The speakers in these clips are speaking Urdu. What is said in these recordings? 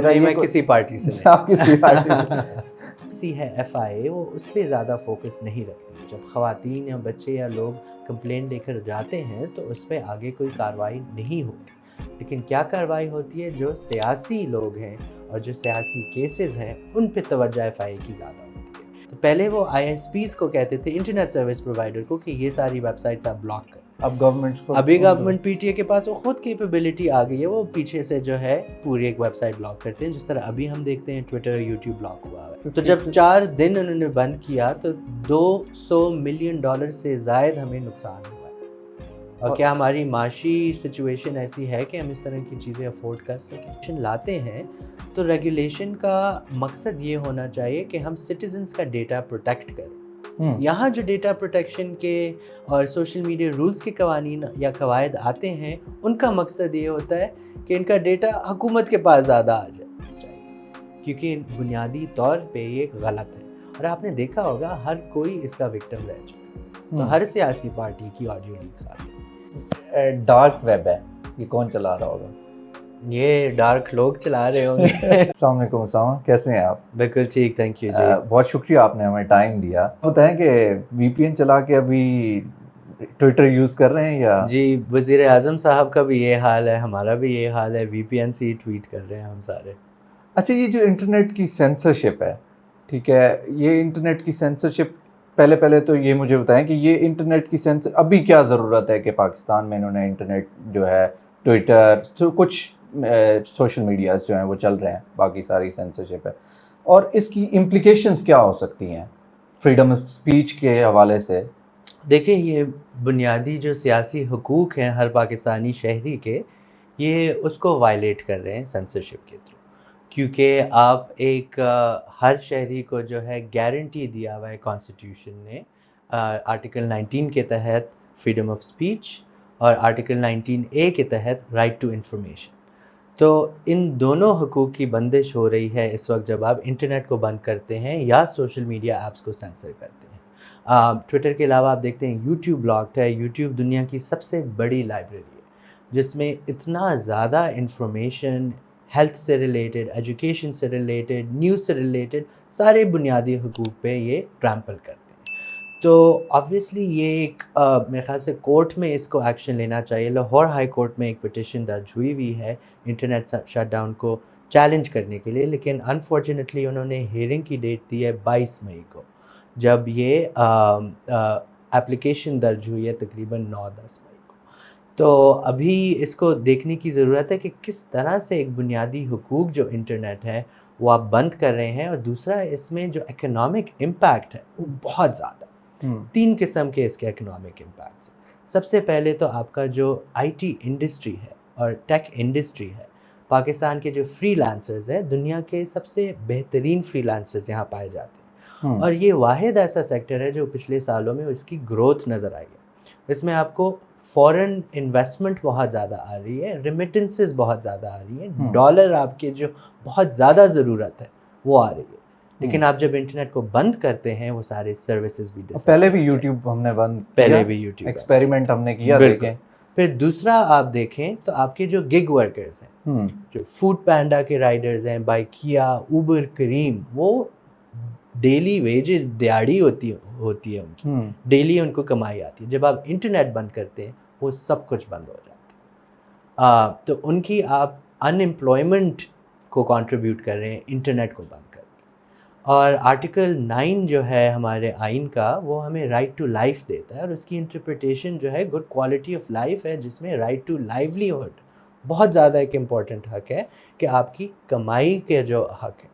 نہیں میں کسی پارٹی سے نہیں. آپ کسی پارٹی سی ہے FIA وہ اس پہ زیادہ فوکس نہیں رکھتی. جب خواتین یا بچے یا لوگ کمپلین لے کر جاتے ہیں تو اس پہ آگے کوئی کارروائی نہیں ہوتی. لیکن کیا کارروائی ہوتی ہے؟ جو سیاسی لوگ ہیں اور جو سیاسی کیسز ہیں ان پہ توجہ FIA کی زیادہ ہوتی ہے. تو پہلے وہ ISPs کو کہتے تھے، انٹرنیٹ سروس پرووائڈر کو، کہ یہ ساری ویب سائٹس آپ بلاک کریں. اب گورنمنٹ کو ابھی گورنمنٹ PTA کے پاس وہ خود کیپیبلٹی آ گئی ہے، وہ پیچھے سے جو ہے پوری ایک ویب سائٹ بلاک کرتے ہیں، جس طرح ابھی ہم دیکھتے ہیں ٹویٹر اور یوٹیوب بلاک ہوا ہے. تو جب 4 دن انہوں نے بند کیا تو $200 ملین سے زائد ہمیں نقصان ہوا ہے. اور کیا ہماری معاشی سچویشن ایسی ہے کہ ہم اس طرح کی چیزیں افورڈ کر سکیں؟ لاتے ہیں تو ریگولیشن کا مقصد یہ ہونا چاہیے کہ ہم سٹیزنز کا ڈیٹا پروٹیکٹ کریں. یہاں جو ڈیٹا پروٹیکشن کے اور سوشل میڈیا رولز کے قوانین یا قواعد آتے ہیں ان کا مقصد یہ ہوتا ہے کہ ان کا ڈیٹا حکومت کے پاس زیادہ آ جائے، کیونکہ بنیادی طور پہ یہ غلط ہے. اور آپ نے دیکھا ہوگا ہر کوئی اس کا وکٹم رہ چکا ہے. تو ہر سیاسی پارٹی کی آڈیو لیکس آتی ہیں. ڈارک ویب ہے، یہ کون چلا رہا ہوگا؟ یہ ڈارک لوگ چلا رہے ہوں گے. السلام علیکم اسامہ، کیسے ہیں آپ؟ بالکل ٹھیک، تھینک یو جی. بہت شکریہ آپ نے ہمیں ٹائم دیا. بتائیں کہ VPN چلا کے ابھی ٹویٹر یوز کر رہے ہیں یا؟ جی وزیر اعظم صاحب کا بھی یہ حال ہے، ہمارا بھی یہ حال ہے، VPN سے ہی ٹویٹ کر رہے ہیں ہم سارے. اچھا، یہ جو انٹرنیٹ کی سینسرشپ ہے، ٹھیک ہے، یہ انٹرنیٹ کی سینسرشپ پہلے تو یہ مجھے بتائیں کہ یہ انٹرنیٹ کی سینسر ابھی کیا ضرورت ہے کہ پاکستان میں انہوں نے انٹرنیٹ جو ہے ٹویٹر کچھ سوشل میڈیاز جو ہیں وہ چل رہے ہیں، باقی ساری سینسرشپ ہے، اور اس کی امپلیکیشنز کیا ہو سکتی ہیں فریڈم آف اسپیچ کے حوالے سے؟ دیکھیں یہ بنیادی جو سیاسی حقوق ہیں ہر پاکستانی شہری کے، یہ اس کو وائلیٹ کر رہے ہیں سینسرشپ کے تھرو. کیونکہ آپ ایک ہر شہری کو جو ہے گارنٹی دیا ہوا ہے کانسٹیٹیوشن نے آرٹیکل 19 کے تحت فریڈم آف اسپیچ اور آرٹیکل 19A کے تحت رائٹ ٹو انفارمیشن. تو ان دونوں حقوق کی بندش ہو رہی ہے اس وقت جب آپ انٹرنیٹ کو بند کرتے ہیں یا سوشل میڈیا ایپس کو سینسر کرتے ہیں. ٹویٹر کے علاوہ آپ دیکھتے ہیں یوٹیوب بلاکڈ ہے. یوٹیوب دنیا کی سب سے بڑی لائبریری ہے جس میں اتنا زیادہ انفارمیشن ہیلتھ سے ریلیٹڈ، ایجوکیشن سے ریلیٹڈ، نیوز سے ریلیٹڈ سارے بنیادی حقوق پہ یہ ٹرامپل کرتے ہیں. تو آبویسلی یہ ایک میرے خیال سے کورٹ میں اس کو ایکشن لینا چاہیے. لاہور ہائی کورٹ میں ایک پٹیشن درج ہوئی ہے انٹرنیٹ شٹ ڈاؤن کو چیلنج کرنے کے لیے، لیکن انفارچونیٹلی انہوں نے ہیئرنگ کی ڈیٹ دی ہے 22 مئی کو، جب یہ اپلیکیشن درج ہوئی ہے تقریباً 9-10 مئی کو. تو ابھی اس کو دیکھنے کی ضرورت ہے کہ کس طرح سے ایک بنیادی حقوق جو انٹرنیٹ ہے وہ آپ بند کر رہے ہیں. اور دوسرا اس میں جو اکنامک امپیکٹ ہے وہ بہت زیادہ. 3 قسم کے اس کے اکنامک امپیکٹس ہیں. سب سے پہلے تو آپ کا جو IT انڈسٹری ہے اور ٹیک انڈسٹری ہے، پاکستان کے جو فری لانسرز ہیں دنیا کے سب سے بہترین فری لانسرز یہاں پائے جاتے ہیں. اور یہ واحد ایسا سیکٹر ہے جو پچھلے سالوں میں اس کی گروتھ نظر آئی ہے. اس میں آپ کو فورن انویسٹمنٹ بہت زیادہ آ رہی ہے، ریمیٹنسز بہت زیادہ آ رہی ہیں، ڈالر آپ کے جو بہت زیادہ ضرورت ہے وہ آ رہی ہے. لیکن آپ جب انٹرنیٹ کو بند کرتے ہیں وہ سارے سروسز بھی پہلے بھی یوٹیوب ہم نے بند پہلے بھی یوٹیوب ایکسپیریمنٹ ہم نے کیا. دیکھیں پھر دوسرا آپ دیکھیں تو آپ کے جو گگ ورکرز ہیں، جو فوڈ پینڈا کے رائڈرز ہیں، بائکیا، اوبر، کریم، وہ ڈیلی ویجز دیہڑی ہوتی ہے ان کی، ڈیلی ان کو کمائی آتی ہے. جب آپ انٹرنیٹ بند کرتے ہیں وہ سب کچھ بند ہو جاتا ہے. تو ان کی آپ ان امپلائمنٹ کو کنٹریبیوٹ کر رہے ہیں انٹرنیٹ کو بند کر کے. اور آرٹیکل 9 جو ہے ہمارے آئین کا وہ ہمیں رائٹ ٹو لائف دیتا ہے، اور اس کی انٹرپریٹیشن جو ہے گڈ کوالٹی آف لائف ہے، جس میں رائٹ ٹو لائیولیہڈ بہت زیادہ ایک امپورٹنٹ حق ہے کہ آپ کی کمائی کے جو حق ہے،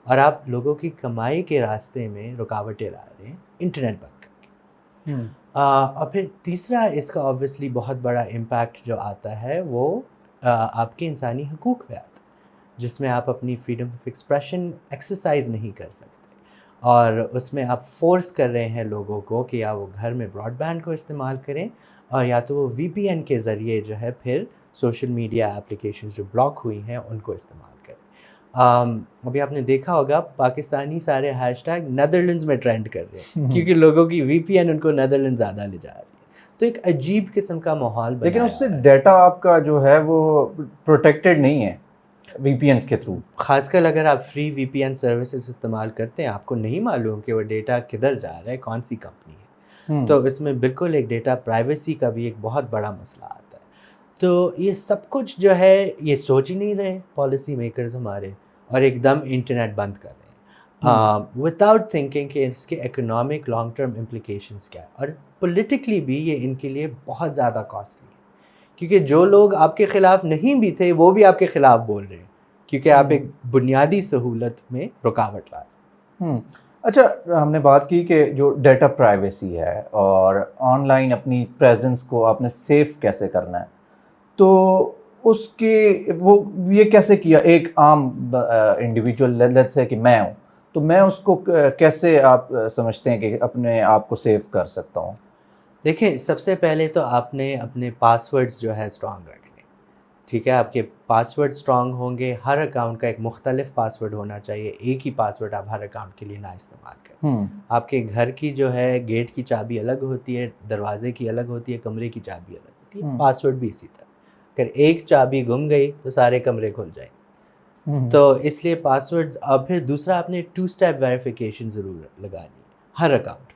اور آپ لوگوں کی کمائی کے راستے میں رکاوٹیں لا رہے ہیں انٹرنیٹ بند کر کے. اور پھر تیسرا اس کا آبویسلی بہت بڑا امپیکٹ جو آتا ہے وہ آپ کے انسانی حقوق پہ آتا ہے، جس میں آپ اپنی فریڈم آف ایکسپریشن ایکسرسائز نہیں کر سکتے، اور اس میں آپ فورس کر رہے ہیں لوگوں کو کہ یا وہ گھر میں براڈ بینڈ کو استعمال کریں، اور یا تو وہ VPN کے ذریعے جو ہے پھر سوشل میڈیا اپلیکیشنز جو بلاک ہوئی ہیں ان کو استعمال کریں. ابھی آپ نے دیکھا ہوگا پاکستانی سارے ہیش ٹیگ نیدرلینڈز میں ٹرینڈ کر رہے ہیں کیونکہ لوگوں کی VPN ان کو نیدرلینڈ زیادہ لے جا رہی ہے. تو ایک عجیب قسم کا ماحول بنا. لیکن اس سے ڈیٹا آپ کا جو ہے وہ پروٹیکٹڈ نہیں ہے. وی پی اینس کے تھرو. خاص کر اگر آپ فری وی پی این سروسز استعمال کرتے ہیں، آپ کو نہیں معلوم کہ وہ ڈیٹا کدھر جا رہا ہے، کون سی کمپنی ہے، تو اس میں بالکل ایک ڈیٹا پرائیویسی کا بھی ایک بہت بڑا مسئلہ آتا ہے. تو یہ سب کچھ جو ہے یہ سوچ ہی نہیں رہے پالیسی میکرز ہمارے، اور ایک دم انٹرنیٹ بند کر رہے ہیں وداؤٹ تھنکنگ کہ اس کے اکنامک لانگ ٹرم امپلیکیشنس کیا ہے، اور پولیٹیکلی بھی یہ ان کے لیے بہت زیادہ کاسٹلی ہے، کیونکہ جو لوگ آپ کے خلاف نہیں بھی تھے وہ بھی آپ کے خلاف بول رہے ہیں، کیونکہ آپ ایک بنیادی سہولت میں رکاوٹ لا رہے ہیں. اچھا، ہم نے بات کی کہ جو ڈیٹا پرائیویسی ہے اور آن لائن اپنی پریزنس کو آپ نے سیف کیسے کرنا ہے، تو اس کے وہ یہ کیسے کیا ایک عام انڈیویجول، لیٹس سے کہ میں ہوں، تو میں اس کو کیسے آپ سمجھتے ہیں کہ اپنے آپ کو سیف کر سکتا ہوں؟ دیکھیں، سب سے پہلے تو آپ نے اپنے پاسورڈز جو ہے اسٹرانگ رکھنے. ٹھیک ہے، آپ کے پاسورڈ اسٹرانگ ہوں گے، ہر اکاؤنٹ کا ایک مختلف پاسورڈ ہونا چاہیے، ایک ہی پاسورڈ آپ ہر اکاؤنٹ کے لیے نہ استعمال کریں. آپ کے گھر کی جو ہے گیٹ کی چابی الگ ہوتی ہے، دروازے کی الگ ہوتی ہے، کمرے کی چابی الگ ہوتی ہے، پاسورڈ بھی اسی طرح. اگر ایک چابی گم گئی تو سارے کمرے کھل جائیں گے. تو اس لیے پاسورڈز. اور پھر دوسرا آپ نے 2 اسٹیپ ویریفیکیشن ضرور لگانی ہے ہر اکاؤنٹ،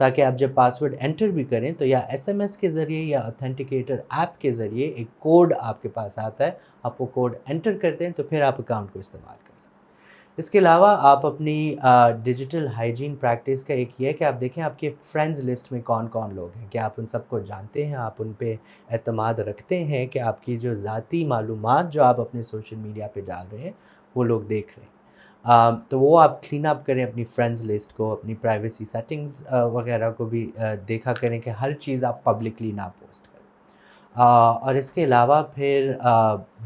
تاکہ آپ جب پاسورڈ انٹر بھی کریں تو یا ایس ایم ایس کے ذریعے یا اتھینٹیکیٹر ایپ کے ذریعے ایک کوڈ آپ کے پاس آتا ہے، آپ وہ کوڈ انٹر کرتے ہیں تو پھر آپ اکاؤنٹ کو استعمال کر سکتے ہیں. اس کے علاوہ آپ اپنی ڈیجیٹل ہائیجین پریکٹس کا ایک یہ ہے کہ آپ دیکھیں آپ کے فرینڈز لسٹ میں کون کون لوگ ہیں، کہ آپ ان سب کو جانتے ہیں، آپ ان پہ اعتماد رکھتے ہیں کہ آپ کی جو ذاتی معلومات جو آپ اپنے سوشل میڈیا پہ ڈال رہے ہیں وہ لوگ دیکھ رہے ہیں. تو وہ آپ کلین اپ کریں اپنی فرینڈز لسٹ کو، اپنی پرائیویسی سیٹنگز وغیرہ کو بھی دیکھا کریں کہ ہر چیز آپ پبلکلی نہ پوسٹ کریں. اور اس کے علاوہ پھر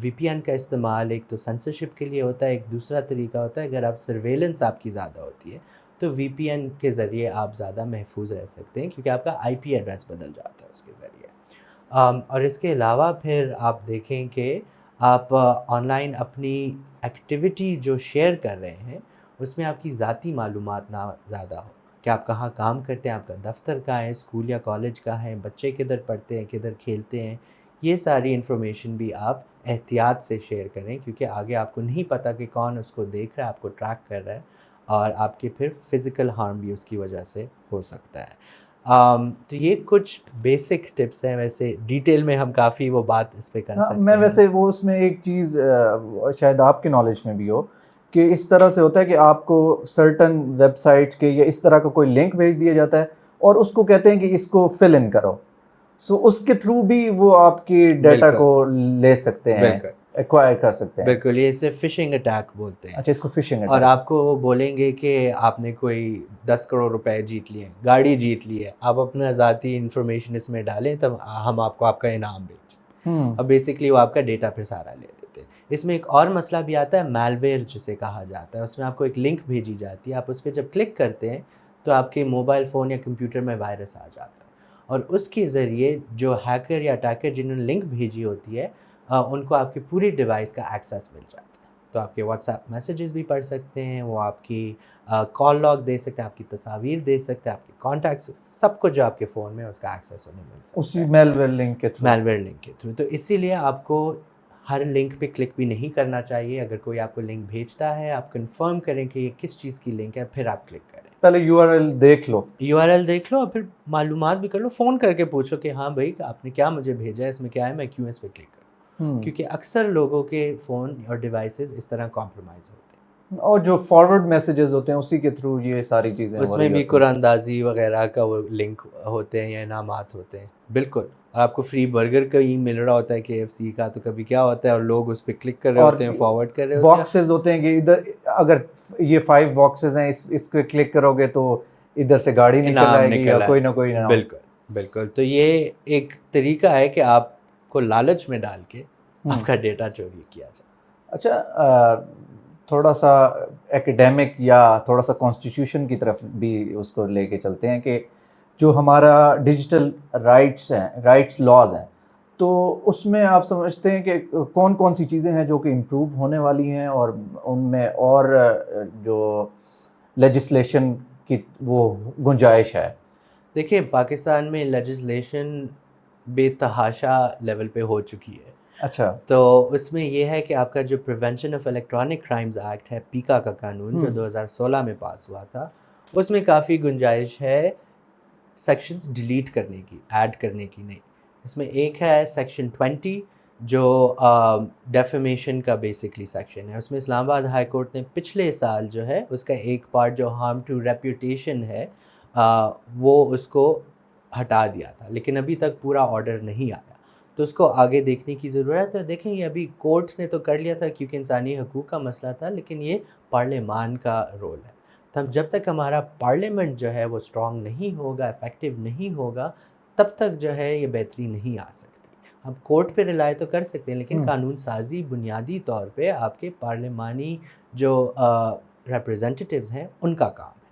وی پی این کا استعمال ایک تو سنسرشپ کے لیے ہوتا ہے، ایک دوسرا طریقہ ہوتا ہے اگر آپ سرویلنس آپ کی زیادہ ہوتی ہے تو وی پی این کے ذریعے آپ زیادہ محفوظ رہ سکتے ہیں، کیونکہ آپ کا آئی پی ایڈریس بدل جاتا ہے اس کے ذریعے. اور اس کے علاوہ پھر آپ دیکھیں کہ آپ آن لائن اپنی ایکٹیویٹی جو شیئر کر رہے ہیں اس میں آپ کی ذاتی معلومات نہ زیادہ ہو، کہ آپ کہاں کام کرتے ہیں، آپ کا دفتر کہاں ہے، اسکول یا کالج کا ہے، بچے کدھر پڑھتے ہیں، کدھر کھیلتے ہیں. یہ ساری انفارمیشن بھی آپ احتیاط سے شیئر کریں، کیونکہ آگے آپ کو نہیں پتہ کہ کون اس کو دیکھ رہا ہے، آپ کو ٹریک کر رہا ہے، اور آپ کے پھر فزیکل ہارم بھی اس کی وجہ سے ہو سکتا ہے. تو یہ کچھ بیسک ٹپس ہیں، ویسے ڈیٹیل میں ہم کافی وہ بات اس پہ کر سکتے ہیں. میں ویسے وہ اس میں ایک چیز شاید آپ کے نالج میں بھی ہو کہ اس طرح سے ہوتا ہے کہ آپ کو سرٹن ویب سائٹ کے یا اس طرح کا کوئی لنک بھیج دیا جاتا ہے اور اس کو کہتے ہیں کہ اس کو فل ان کرو، سو اس کے تھرو بھی وہ آپ کی ڈیٹا کو لے سکتے ہیں، ایکوائر کر سکتے ہیں. بالکل، یہ اسے فشنگ اٹیک بولتے ہیں. اچھا، اس کو فشنگ اٹیک. اور آپ کو وہ بولیں گے کہ آپ نے کوئی 10 کروڑ روپے جیت لیے ہیں، گاڑی جیت لی ہے، آپ اپنا ذاتی انفارمیشن اس میں ڈالیں تب ہم آپ کو آپ کا انعام بھیجیں. اور بیسکلی وہ آپ کا ڈیٹا پھر سارا لے لیتے ہیں. اس میں ایک اور مسئلہ بھی آتا ہے، میلویئر جسے کہا جاتا ہے. اس میں آپ کو ایک لنک بھیجی جاتی ہے، آپ اس پہ جب کلک کرتے ہیں تو آپ کے موبائل فون یا کمپیوٹر میں وائرس آ جاتا ہے، اور اس کے ذریعے جو ہیکر یا اٹیکر جنہوں نے لنک بھیجی ہوتی ہے ان کو آپ کی پوری ڈیوائس کا ایکسیس مل جاتا ہے. تو آپ کے واٹس ایپ میسیجز بھی پڑھ سکتے ہیں، وہ آپ کی کال لاگ دے سکتے ہیں، آپ کی تصاویر دے سکتے ہیں، آپ کے کانٹیکٹس، سب کچھ جو آپ کے فون میں اس کا ایکسیس انہیں مل سکتا ہے اسی میلویئر لنک کے تھرو. میلویئر لنک کے تھرو. تو اسی لیے آپ کو ہر لنک پہ کلک بھی نہیں کرنا چاہیے. اگر کوئی آپ کو لنک بھیجتا ہے آپ کنفرم کریں کہ یہ کس چیز کی لنک ہے، پھر آپ کلک کریں. پہلے یو آر ایل دیکھ لو، دیکھ لو، اور پھر معلومات بھی کر لو، فون کر کے پوچھو کہ ہاں بھائی آپ نے کیا مجھے بھیجا ہے، اس میں کیا ہے، میں کیوں اس پہ کلک کروں. کیونکہ اکثر لوگوں کے فون اور ڈیوائسز اس طرح کمپرومائز ہوتے ہیں، اور جو فارورڈ میسیجز ہوتے ہیں اسی کے تھرو یہ ساری چیزیں اس میں بھی قرآن اندازی وغیرہ کا وہ لنک ہوتے ہیں یا انعامات ہوتے ہیں. بالکل، آپ کو فری برگر کا ہی مل رہا ہوتا ہے KFC کا، تو کبھی کیا ہوتا ہے اور لوگ اس پہ کلک کر رہے ہوتے ہیں، فارورڈ کر رہے ہوتے ہیں. باکسز ہوتے ہیں کہ ادھر اگر یہ 5 باکسز ہیں، اس پہ کلک کرو گے تو ادھر سے گاڑی نکل آئے گی یا کوئی نہ کوئی انعام. بالکل بالکل. تو یہ ایک طریقہ ہے کہ آپ کو لالچ میں ڈال کے آپ کا ڈیٹا چوری کیا جائے. اچھا، تھوڑا سا ایکیڈیمک یا تھوڑا سا کانسٹیٹیوشن کی طرف بھی اس کو لے کے چلتے ہیں کہ جو ہمارا ڈیجیٹل رائٹس لاز ہیں، تو اس میں آپ سمجھتے ہیں کہ کون کون سی چیزیں ہیں جو کہ امپروو ہونے والی ہیں، اور ان میں اور جو لیجسلیشن کی وہ گنجائش ہے؟ دیکھیں، پاکستان میں لیجسلیشن بے تحاشا لیول پہ ہو چکی ہے. اچھا تو اس میں یہ ہے کہ آپ کا جو prevention of electronic crimes act ہے، پیکا کا قانون جو 2016 میں پاس ہوا تھا، اس میں کافی گنجائش ہے سیکشنز ڈیلیٹ کرنے کی، ایڈ کرنے کی نہیں. اس میں ایک ہے سیکشن 20 جو ڈیفیمیشن کا بیسکلی سیکشن ہے. اس میں اسلام آباد ہائی کورٹ نے پچھلے سال جو ہے اس کا ایک پارٹ جو ہارم ٹو ریپیوٹیشن ہے وہ اس کو ہٹا دیا تھا، لیکن ابھی تک پورا آرڈر نہیں آیا، تو اس کو آگے دیکھنے کی ضرورت ہے. اور دیکھیں یہ ابھی کورٹ نے تو کر لیا تھا کیونکہ انسانی حقوق کا مسئلہ تھا، لیکن یہ پارلیمان کا رول ہے. تو جب تک ہمارا پارلیمنٹ جو ہے وہ اسٹرانگ نہیں ہوگا، افیکٹو نہیں ہوگا، تب تک جو ہے یہ بہتری نہیں آ سکتی. ہم کورٹ پہ رلائے تو کر سکتے ہیں، لیکن قانون سازی بنیادی طور پہ آپ کے پارلیمانی جو ریپرزنٹیٹیوز ہیں ان کا کام ہے.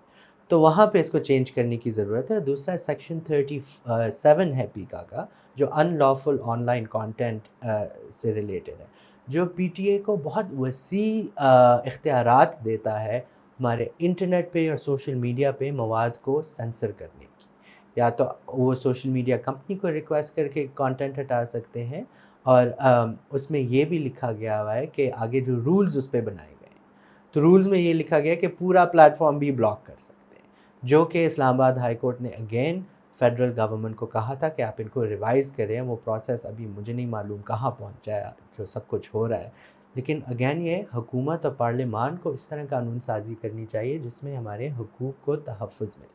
تو وہاں پہ اس کو چینج کرنے کی ضرورت ہے. دوسرا سیکشن 37 ہے پیکا کا جو ان لافل آن لائن کانٹینٹ سے ریلیٹڈ ہے، جو پی ٹی اے کو بہت وسیع اختیارات دیتا ہے ہمارے انٹرنیٹ پہ اور سوشل میڈیا پہ مواد کو سینسر کرنے کی. یا تو وہ سوشل میڈیا کمپنی کو ریکویسٹ کر کے کانٹینٹ ہٹا سکتے ہیں، اور اس میں یہ بھی لکھا گیا ہوا ہے کہ آگے جو رولز اس پہ بنائے گئے ہیں، تو رولز میں یہ لکھا گیا کہ پورا پلیٹ فارم بھی بلاک کر سکتے ہیں، جو کہ اسلام آباد ہائی کورٹ نے اگین فیڈرل گورنمنٹ کو کہا تھا کہ آپ ان کو ریوائز کریں. وہ پروسیس ابھی مجھے نہیں معلوم کہاں پہنچا ہے جو سب کچھ ہو رہا ہے، لیکن اگین یہ حکومت اور پارلیمان کو اس طرح قانون سازی کرنی چاہیے جس میں ہمارے حقوق کو تحفظ ملے.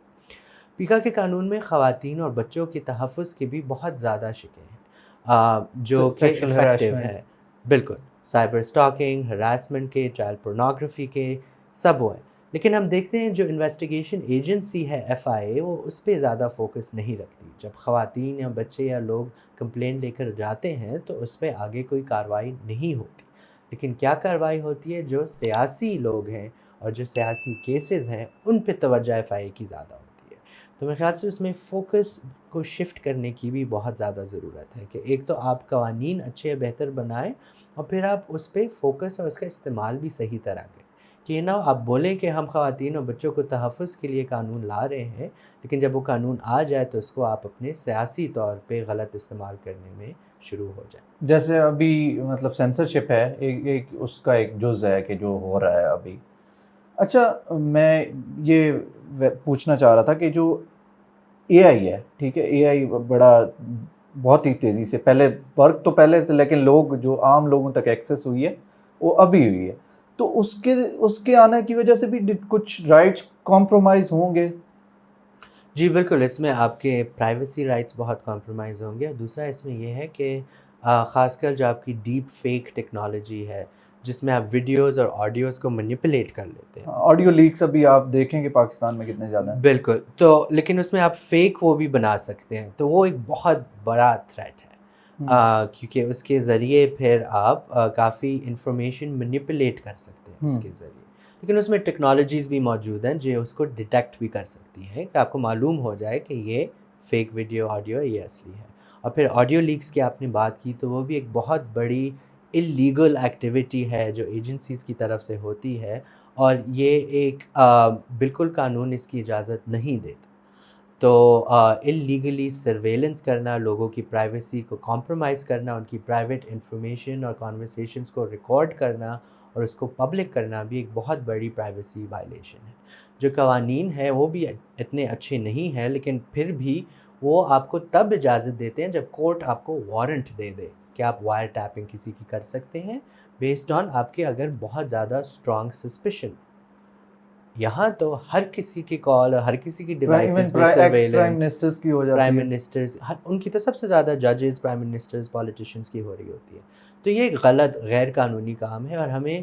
پیکا کے قانون میں خواتین اور بچوں کے تحفظ کے بھی بہت زیادہ شکیں ہیں جو کہ Sexual افیکٹو harassment. ہیں. بالکل، سائبر اسٹاکنگ، ہراسمنٹ کے، چائلڈ پورنوگرافی کے، سب وہ ہیں. لیکن ہم دیکھتے ہیں جو انویسٹیگیشن ایجنسی ہے ایف آئی اے، وہ اس پہ زیادہ فوکس نہیں رکھتی. جب خواتین یا بچے یا لوگ کمپلین لے کر جاتے ہیں تو اس پہ آگے کوئی کارروائی نہیں ہوتی. لیکن کیا کارروائی ہوتی ہے؟ جو سیاسی لوگ ہیں اور جو سیاسی کیسز ہیں ان پہ توجہ ایف آئی اے کی زیادہ ہوتی ہے. تو میرے خیال سے اس میں فوکس کو شفٹ کرنے کی بھی بہت زیادہ ضرورت ہے کہ ایک تو آپ قوانین اچھے بہتر بنائیں، اور پھر آپ اس پہ فوکس اور اس کا استعمال بھی صحیح طرح کریں. کہ یہ نہ آپ بولیں کہ ہم خواتین اور بچوں کو تحفظ کے لیے قانون لا رہے ہیں، لیکن جب وہ قانون آ جائے تو اس کو آپ اپنے سیاسی طور پہ غلط استعمال کرنے میں شروع ہو جائیں. جیسے ابھی مطلب سینسرشپ ہے ایک اس کا ایک جز ہے کہ جو ہو رہا ہے ابھی. اچھا میں یہ پوچھنا چاہ رہا تھا کہ جو اے آئی ہے، ٹھیک ہے، اے آئی بہت ہی تیزی سے پہلے ورک تو پہلے سے، لیکن لوگ جو عام لوگوں تک ایکسیس ہوئی ہے وہ ابھی ہوئی ہے. تو اس کے آنے کی وجہ سے بھی کچھ رائٹس کمپرومائز ہوں گے. جی بالکل، اس میں آپ کے پرائیویسی رائٹس بہت کمپرومائز ہوں گے. اور دوسرا اس میں یہ ہے کہ خاص کر جو آپ کی ڈیپ فیک ٹیکنالوجی ہے جس میں آپ ویڈیوز اور آڈیوز کو مینیپولیٹ کر لیتے ہیں. آڈیو لیکس ابھی آپ دیکھیں کہ پاکستان میں کتنے زیادہ ہیں. بالکل، تو لیکن اس میں آپ فیک وہ بھی بنا سکتے ہیں، تو وہ ایک بہت بڑا تھریٹ ہے کیونکہ اس کے ذریعے پھر آپ کافی انفارمیشن مینیپولیٹ کر سکتے ہیں اس کے ذریعے. لیکن اس میں ٹیکنالوجیز بھی موجود ہیں جو اس کو ڈیٹیکٹ بھی کر سکتی ہیں کہ آپ کو معلوم ہو جائے کہ یہ فیک ویڈیو آڈیو یہ اصلی ہے. اور پھر آڈیو لیکس کی آپ نے بات کی تو وہ بھی ایک بہت بڑی اللیگل ایکٹیویٹی ہے جو ایجنسیز کی طرف سے ہوتی ہے، اور یہ ایک بالکل قانون اس کی اجازت نہیں دیتا. تو اللیگلی سرویلنس کرنا، لوگوں کی پرائیویسی کو کمپرومائز کرنا، ان کی پرائیویٹ انفارمیشن اور کانورسیشنز کو ریکارڈ کرنا اور اس کو پبلک کرنا بھی ایک بہت بڑی پرائیویسی وائلیشن ہے. جو قوانین ہیں وہ بھی اتنے اچھے نہیں ہیں، لیکن پھر بھی وہ آپ کو تب اجازت دیتے ہیں جب کورٹ آپ کو وارنٹ دے دے کہ آپ وائر ٹیپنگ کسی کی کر سکتے ہیں بیسڈ آن آپ کے اگر بہت زیادہ اسٹرانگ سسپیشن. یہاں تو ہر کسی کی کال، ہر کسی کی ڈیوائسز میں ایکس پرائم سرویلنس، منسٹرز کی ہو پرائم جاتی ہے. منسٹرز ان کی تو سب سے زیادہ ججز، پرائم منسٹرز، پولیٹیشنز کی ہو رہی ہوتی ہے. تو یہ ایک غلط غیر قانونی کام ہے، اور ہمیں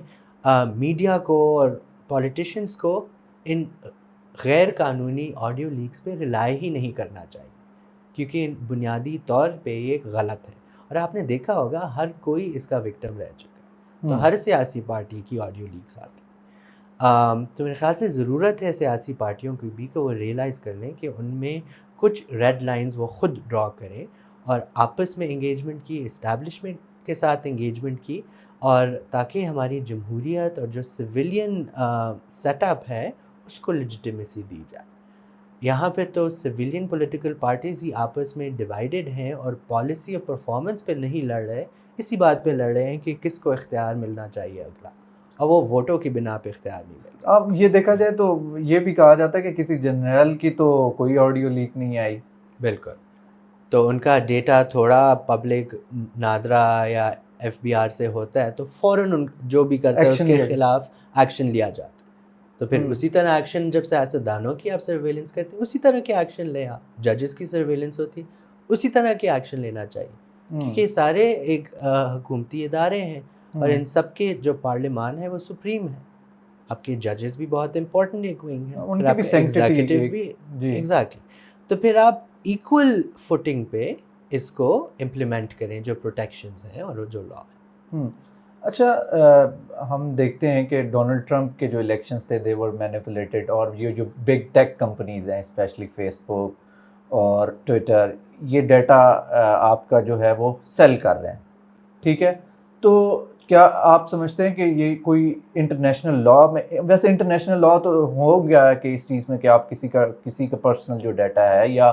میڈیا کو اور پولیٹیشنز کو ان غیر قانونی آڈیو لیکس پہ رلائی ہی نہیں کرنا چاہیے، کیونکہ بنیادی طور پہ یہ غلط ہے. اور آپ نے دیکھا ہوگا ہر کوئی اس کا وکٹم رہ چکا ہے، تو ہر سیاسی پارٹی کی آڈیو لیکس آتی. تو میرے خیال سے ضرورت ہے سیاسی پارٹیوں کی بھی کہ وہ ریئلائز کر لیں کہ ان میں کچھ ریڈ لائنز وہ خود ڈرا کریں، اور آپس میں انگیجمنٹ کی، اسٹیبلشمنٹ کے ساتھ انگیجمنٹ کی، اور تاکہ ہماری جمہوریت اور جو سویلین سیٹ اپ ہے اس کو لیجیٹیمیسی دی جائے. یہاں پہ تو سویلین پولیٹیکل پارٹیز ہی آپس میں ڈیوائیڈڈ ہیں اور پالیسی اور پرفارمنس پہ نہیں لڑ رہے، اسی بات پہ لڑ رہے ہیں کہ کس کو اختیار ملنا چاہیے اگلا، اور وہ ووٹوں کی بنا پہ اختیار نہیں مل رہا۔ اب یہ دیکھا جائے تو یہ بھی کہا جاتا ہے کہ کسی جنرل کی تو کوئی آڈیو لیک نہیں آئی۔ بالکل، تو ان کا ڈیٹا تھوڑا پبلک نادرا یا ایف بی آر سے ہوتا ہے تو فوراً جو بھی کرتا ہے اس کے خلاف ایکشن لیا جاتا ہے۔ تو پھر اسی طرح ایکشن جب سیاستدانوں کی آپ سرویلنس کرتے ہیں اسی طرح کے ایکشن لیں، آپ ججز کی سرویلنس ہوتی ہے اسی طرح کے ایکشن لینا چاہیے، کیونکہ سارے ایک حکومتی ادارے ہیں اور ان سب کے جو پارلیمان ہے وہ سپریم ہے، آپ کے ججز بھی بہت امپورٹنٹ ایک ونگ ہیں، ان کی بھی ایگزیکٹو بھی، ایگزیکٹلی، تو پھر آپ ایکول فوٹنگ پہ اس کو امپلیمنٹ کریں جو پروٹیکشنز ہیں اور جو لا ہے۔ اچھا، ہم دیکھتے ہیں کہ ڈونلڈ ٹرمپ کے جو الیکشنز تھے دے ور مینیپولیٹڈ، اور یہ جو بگ ٹیک کمپنیز ہیں اسپیشلی فیس بک اور ٹویٹر، یہ ڈیٹا آپ کا جو ہے وہ سیل کر رہے ہیں، ٹھیک ہے؟ تو کیا آپ سمجھتے ہیں کہ یہ کوئی انٹرنیشنل لا میں، ویسے انٹرنیشنل لا تو ہو گیا ہے کہ اس چیز میں کہ آپ کسی کا پرسنل جو ڈیٹا ہے یا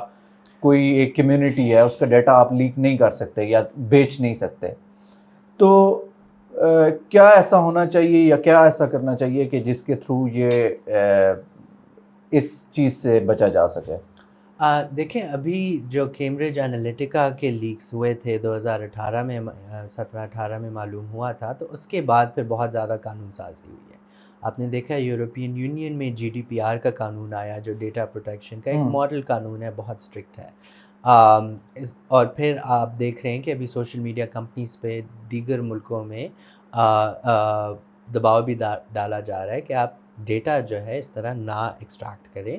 کوئی ایک کمیونٹی ہے اس کا ڈیٹا آپ لیک نہیں کر سکتے یا بیچ نہیں سکتے، تو کیا ایسا ہونا چاہیے یا کیا ایسا کرنا چاہیے کہ جس کے تھرو یہ اس چیز سے بچا جا سکے؟ دیکھیں ابھی جو کیمبرج انالیٹیکا کے لیکس ہوئے تھے 2018 میں 17-18 میں معلوم ہوا تھا، تو اس کے بعد پھر بہت زیادہ قانون سازی ہوئی ہے۔ آپ نے دیکھا یورپین یونین میں جی ڈی پی آر کا قانون آیا جو ڈیٹا پروٹیکشن کا ایک ماڈل قانون ہے، بہت اسٹرکٹ ہے، اور پھر آپ دیکھ رہے ہیں کہ ابھی سوشل میڈیا کمپنیز پہ دیگر ملکوں میں دباؤ بھی ڈالا جا رہا ہے کہ آپ ڈیٹا جو ہے اس طرح نہ ایکسٹریکٹ کریں،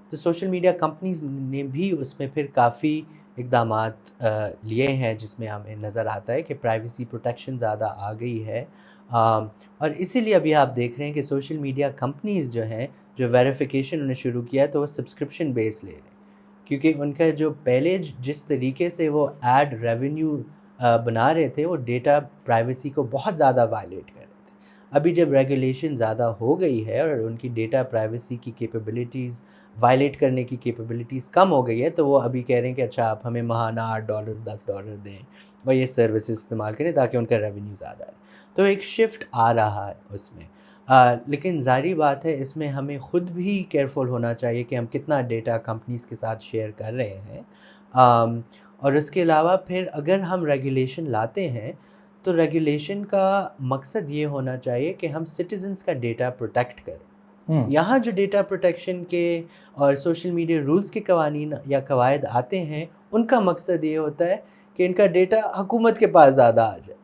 تو سوشل میڈیا کمپنیز نے بھی اس میں پھر کافی اقدامات لیے ہیں جس میں ہمیں نظر آتا ہے کہ پرائیویسی پروٹیکشن زیادہ آ گئی ہے، اور اسی لیے ابھی آپ دیکھ رہے ہیں کہ سوشل میڈیا کمپنیز جو ہیں جو ویریفیکیشن انہیں شروع کیا ہے تو وہ سبسکرپشن بیس لے رہے ہیں، کیونکہ ان کا جو پہلے جس طریقے سے وہ ایڈ ریونیو بنا رہے تھے وہ ڈیٹا پرائیویسی کو بہت زیادہ وائلیٹ کر رہے تھے۔ ابھی جب ریگولیشن زیادہ ہو گئی ہے اور ان کی ڈیٹا پرائیویسی کی کیپیبلٹیز وائلیٹ کرنے کی کیپیبلٹیز کم ہو گئی ہے، تو وہ ابھی کہہ رہے ہیں کہ اچھا آپ ہمیں ماہانہ $8 $10 دیں اور یہ سروسز استعمال کریں تاکہ ان کا ریونیو زیادہ ہے، تو ایک شفٹ آ رہا ہے اس میں، لیکن ظاہری بات ہے اس میں ہمیں خود بھی کیئرفل ہونا چاہیے کہ ہم کتنا ڈیٹا کمپنیز کے ساتھ شیئر کر رہے ہیں، اور اس کے علاوہ پھر اگر ہم ریگولیشن لاتے ہیں تو ریگولیشن کا مقصد یہ ہونا چاہیے کہ ہم سٹیزنز کا ڈیٹا پروٹیکٹ کریں۔ یہاں جو ڈیٹا پروٹیکشن کے اور سوشل میڈیا رولز کے قوانین یا قواعد آتے ہیں ان کا مقصد یہ ہوتا ہے کہ ان کا ڈیٹا حکومت کے پاس زیادہ آ جائے،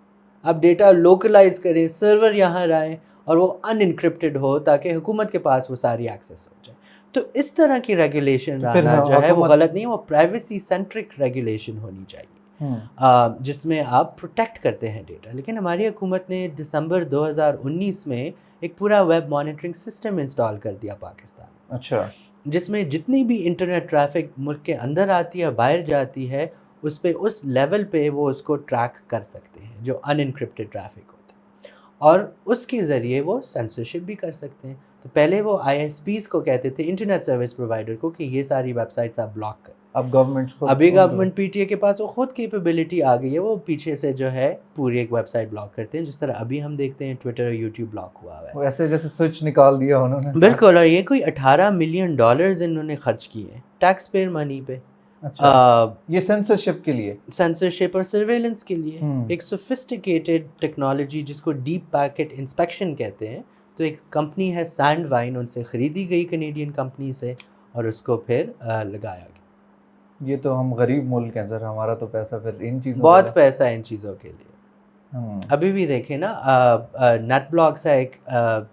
آپ ڈیٹا لوکلائز کریں، سرور یہاں لائیں اور وہ ان انکرپٹڈ ہو تاکہ حکومت کے پاس وہ ساری ایکسیس ہو جائے، تو اس طرح کی ریگولیشن لانا جو ہے وہ غلط نہیں، وہ پرائیویسی سینٹرک ریگولیشن ہونی چاہیے جس میں آپ پروٹیکٹ کرتے ہیں ڈیٹا۔ لیکن ہماری حکومت نے دسمبر 2019 میں ایک پورا ویب مانیٹرنگ سسٹم انسٹال کر دیا پاکستان میں، اچھا، جس میں جتنی بھی انٹرنیٹ ٹریفک ملک کے اندر آتی ہے باہر جاتی ہے اس پہ اس لیول پہ وہ اس کو ٹریک کر سکتے ہیں جو ان انکرپٹڈ ٹریفک ہوتا ہے، اور اس کے ذریعے وہ سینسرشپ بھی کر سکتے ہیں۔ تو پہلے وہ آئی ایس پیز کو کہتے تھے انٹرنیٹ سروس پرووائڈر کو کہ یہ ساری ویب سائٹس آپ بلاک کریں، ابھی گورنمنٹ پی ٹی اے کے پاس وہ خود کیپیبلٹی آ گئی ہے، وہ پیچھے سے جو ہے پوری ایک ویب سائٹ بلاک کرتے ہیں، جس طرح ابھی ہم دیکھتے ہیں ٹویٹر اور یوٹیوب بلاک ہوا ہے، ایسے جیسے سوئچ نکال دیا انہوں نے۔ بالکل، اور یہ کوئی $18 ملین انہوں نے خرچ کیے ہیں ٹیکس پیئر منی پہ، یہ سینسرشپ کے لیے، سینسرشپ اور سرویلنس کے لیے، ایک سوفسٹیکیٹڈ ٹیکنالوجی جس کو ڈیپ پیکٹ انسپیکشن کہتے ہیں، تو ایک کمپنی ہے سینڈ وائن، ان سے خریدی گئی کینیڈین کمپنی سے اور اس کو پھر لگایا گیا۔ یہ تو ہم غریب ملک ہیں سر، ہمارا تو پیسہ پھر ان چیزوں بہت پیسہ ان چیزوں کے لیے، ابھی بھی دیکھیں نا نیٹ بلاکس ہے ایک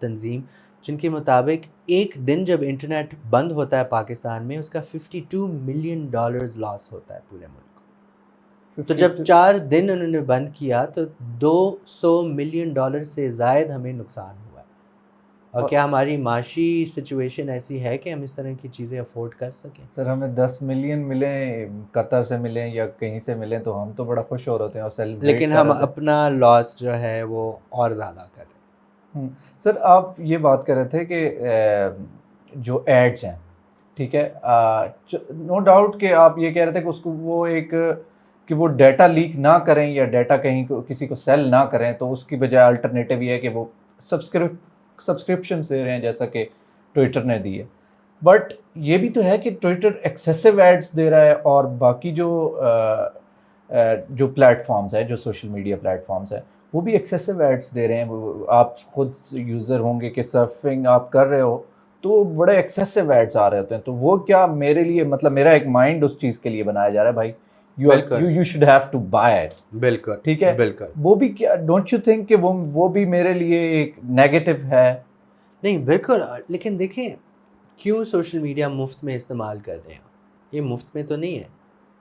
تنظیم جن کے مطابق ایک دن جب انٹرنیٹ بند ہوتا ہے پاکستان میں اس کا $52 ملین لاس ہوتا ہے پورے ملک کو، تو جب 4 دن انہوں نے بند کیا تو $200 ملین سے زائد ہمیں نقصان ہوا ہے، اور کیا ہماری معاشی سچویشن ایسی ہے کہ ہم اس طرح کی چیزیں افورڈ کر سکیں؟ سر ہمیں 10 ملین ملیں، قطر سے ملیں یا کہیں سے ملیں تو ہم تو بڑا خوش ہو رہے ہیں اور سیلیبریٹ، لیکن ہم اپنا لاس جو ہے وہ اور زیادہ کر رہے ہیں۔ سر آپ یہ بات کر رہے تھے کہ جو ایڈز ہیں، ٹھیک ہے، نو ڈاؤٹ کہ آپ یہ کہہ رہے تھے کہ اس کو وہ ایک کہ وہ ڈیٹا لیک نہ کریں یا ڈیٹا کہیں کسی کو سیل نہ کریں, تو اس کی بجائے الٹرنیٹیو یہ ہے کہ وہ سبسکرپشن دے رہے ہیں جیسا کہ ٹویٹر نے دی ہے. بٹ یہ بھی تو ہے کہ ٹویٹر ایکسیسو ایڈس دے رہا ہے, اور باقی جو پلیٹ فارمز ہیں, جو سوشل میڈیا پلیٹ فارمز ہیں, وہ بھی ایکسیسو ایڈس دے رہے ہیں. آپ خود یوزر ہوں گے کہ سرفنگ آپ کر رہے ہو تو بڑے ایکسیسو ایڈس آ رہے ہوتے ہیں. تو وہ کیا میرے لیے, مطلب میرا ایک مائنڈ اس چیز کے لیے بنایا جا رہا ہے, بھائی you should have to buy it. بالکل, ٹھیک ہے, بالکل. وہ بھی کیا, ڈونٹ یو تھنک کہ وہ بھی میرے لیے ایک نیگیٹو ہے؟ نہیں بالکل, لیکن دیکھیں کیوں سوشل میڈیا مفت میں استعمال کر رہے ہیں. یہ مفت میں تو نہیں ہے,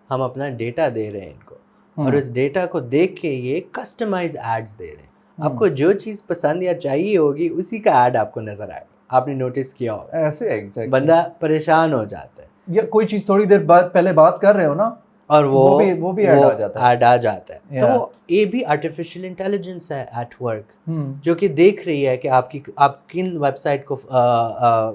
ہم اپنا ڈیٹا دے رہے ہیں ان کو, اور اس ڈیٹا کو دیکھ کے یہ کسٹمائز ایڈز دے رہے ہیں. آپ کو جو چیز پسند یا چاہیے ہوگی اسی کا ایڈ آپ کو نظر آئے گا. آپ نے نوٹس کیا ہوگا, ایسے بندہ پریشان ہو جاتا ہے, یا کوئی چیز تھوڑی دیر بعد پہلے بات کر رہے ہو نا, اور وہ بھی ایڈ آ جاتا ہے. ایڈ آ جاتا ہے. تو وہ یہ بھی آرٹیفیشیل انٹیلیجنس ہے ایٹ ورک, جو کہ دیکھ رہی ہے کہ آپ کن ویب سائٹ کو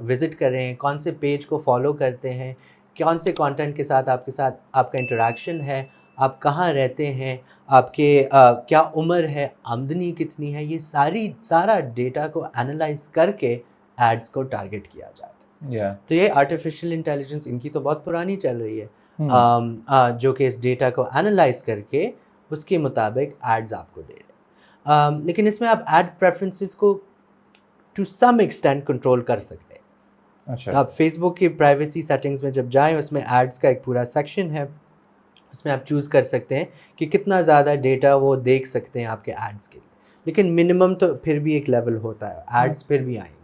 وزٹ کر رہے ہیں, کون سے پیج کو فالو کرتے ہیں, کون سے کانٹینٹ کے ساتھ آپ کا انٹریکشن ہے, آپ کہاں رہتے ہیں, آپ کے کیا عمر ہے, آمدنی کتنی ہے. یہ سارا ڈیٹا کو انالائز کر کے ایڈز کو ٹارگٹ کیا جاتا ہے. تو یہ آرٹیفیشیل انٹیلیجنس ان کی تو بہت پرانی چل رہی ہے, جو کہ اس ڈیٹا کو انالائز کر کے اس کے مطابق ایڈز آپ کو دے رہے ہیں. لیکن اس میں آپ ایڈ پریفرنسز کو ٹو سم ایکسٹینٹ کنٹرول کر سکتے ہیں. اچھا, آپ فیس بک کی پرائیویسی سیٹنگز میں جب جائیں, اس میں ایڈز کا ایک پورا سیکشن ہے, اس میں آپ چوز کر سکتے ہیں کہ کتنا زیادہ ڈیٹا وہ دیکھ سکتے ہیں آپ کے ایڈز کے لیے. لیکن منیمم تو پھر بھی ایک لیول ہوتا ہے, ایڈز پھر بھی آئیں گے,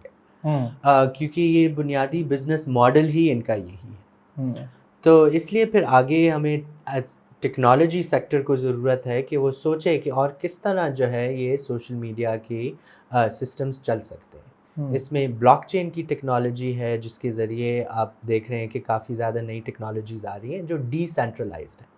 کیونکہ یہ بنیادی بزنس ماڈل ہی ان کا یہی ہے. تو اس لیے پھر آگے ہمیں ایز ٹیکنالوجی سیکٹر کو ضرورت ہے کہ وہ سوچے کہ اور کس طرح جو ہے یہ سوشل میڈیا کی سسٹمز چل سکتے ہیں. اس میں بلاک چین کی ٹیکنالوجی ہے, جس کے ذریعے آپ دیکھ رہے ہیں کہ کافی زیادہ نئی ٹیکنالوجیز آ رہی ہیں جو ڈی سینٹرلائزڈ ہیں.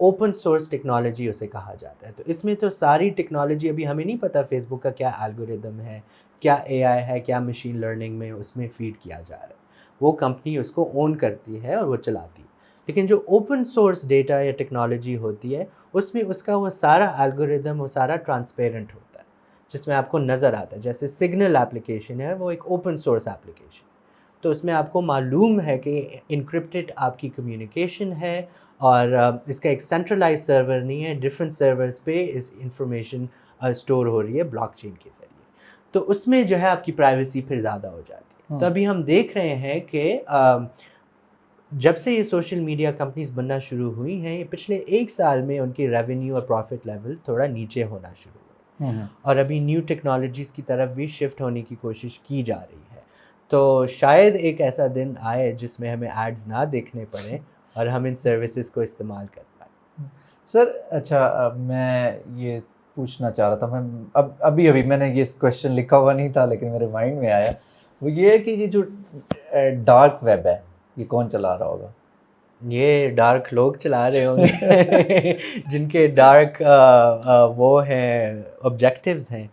اوپن سورس ٹیکنالوجی اسے کہا جاتا ہے. تو اس میں تو ساری ٹیکنالوجی, ابھی ہمیں نہیں پتہ فیس بک کا کیا الگوریدم ہے, کیا اے آئی ہے, کیا مشین لرننگ میں اس میں فیڈ کیا جا رہا ہے. وہ کمپنی اس کو اون کرتی ہے اور وہ چلاتی ہے. لیکن جو اوپن سورس ڈیٹا یا ٹیکنالوجی ہوتی ہے, اس میں اس کا وہ سارا الگوریدم, وہ سارا ٹرانسپیرنٹ ہوتا ہے, جس میں آپ کو نظر آتا ہے. جیسے سگنل ایپلیکیشن ہے, وہ ایک اوپن سورس ایپلیکیشن, تو اس میں آپ کو معلوم ہے کہ انکرپٹڈ آپ کی کمیونیکیشن ہے, اور اس کا ایک سینٹرلائز سرور نہیں ہے, ڈفرینٹ سرورز پہ اس انفارمیشن اسٹور ہو رہی ہے بلاک چین کے ذریعے. تو اس میں جو ہے آپ کی پرائیویسی پھر زیادہ ہو جاتی ہے. تو ابھی ہم دیکھ رہے ہیں کہ جب سے یہ سوشل میڈیا کمپنیز بننا شروع ہوئی ہیں, یہ پچھلے 1 سال میں ان کی ریونیو اور پروفٹ لیول تھوڑا نیچے ہونا شروع ہوئے, اور ابھی نیو ٹیکنالوجیز کی طرف بھی شفٹ ہونے کی کوشش کی جا رہی ہے. تو شاید ایک ایسا دن آئے جس میں ہمیں ایڈز نہ دیکھنے پڑیں اور ہم ان سروسز کو استعمال کر پائیں. سر اچھا, میں یہ پوچھنا چاہ رہا تھا, میں ابھی میں نے یہ کویشچن لکھا ہوا نہیں تھا لیکن میرے مائنڈ میں آیا, وہ یہ ہے کہ یہ جو ڈارک ویب ہے, یہ کون چلا رہا ہوگا؟ یہ ڈارک لوگ چلا رہے ہوں گے جن کے ڈارک وہ ہیں آبجیکٹیوز ہیں.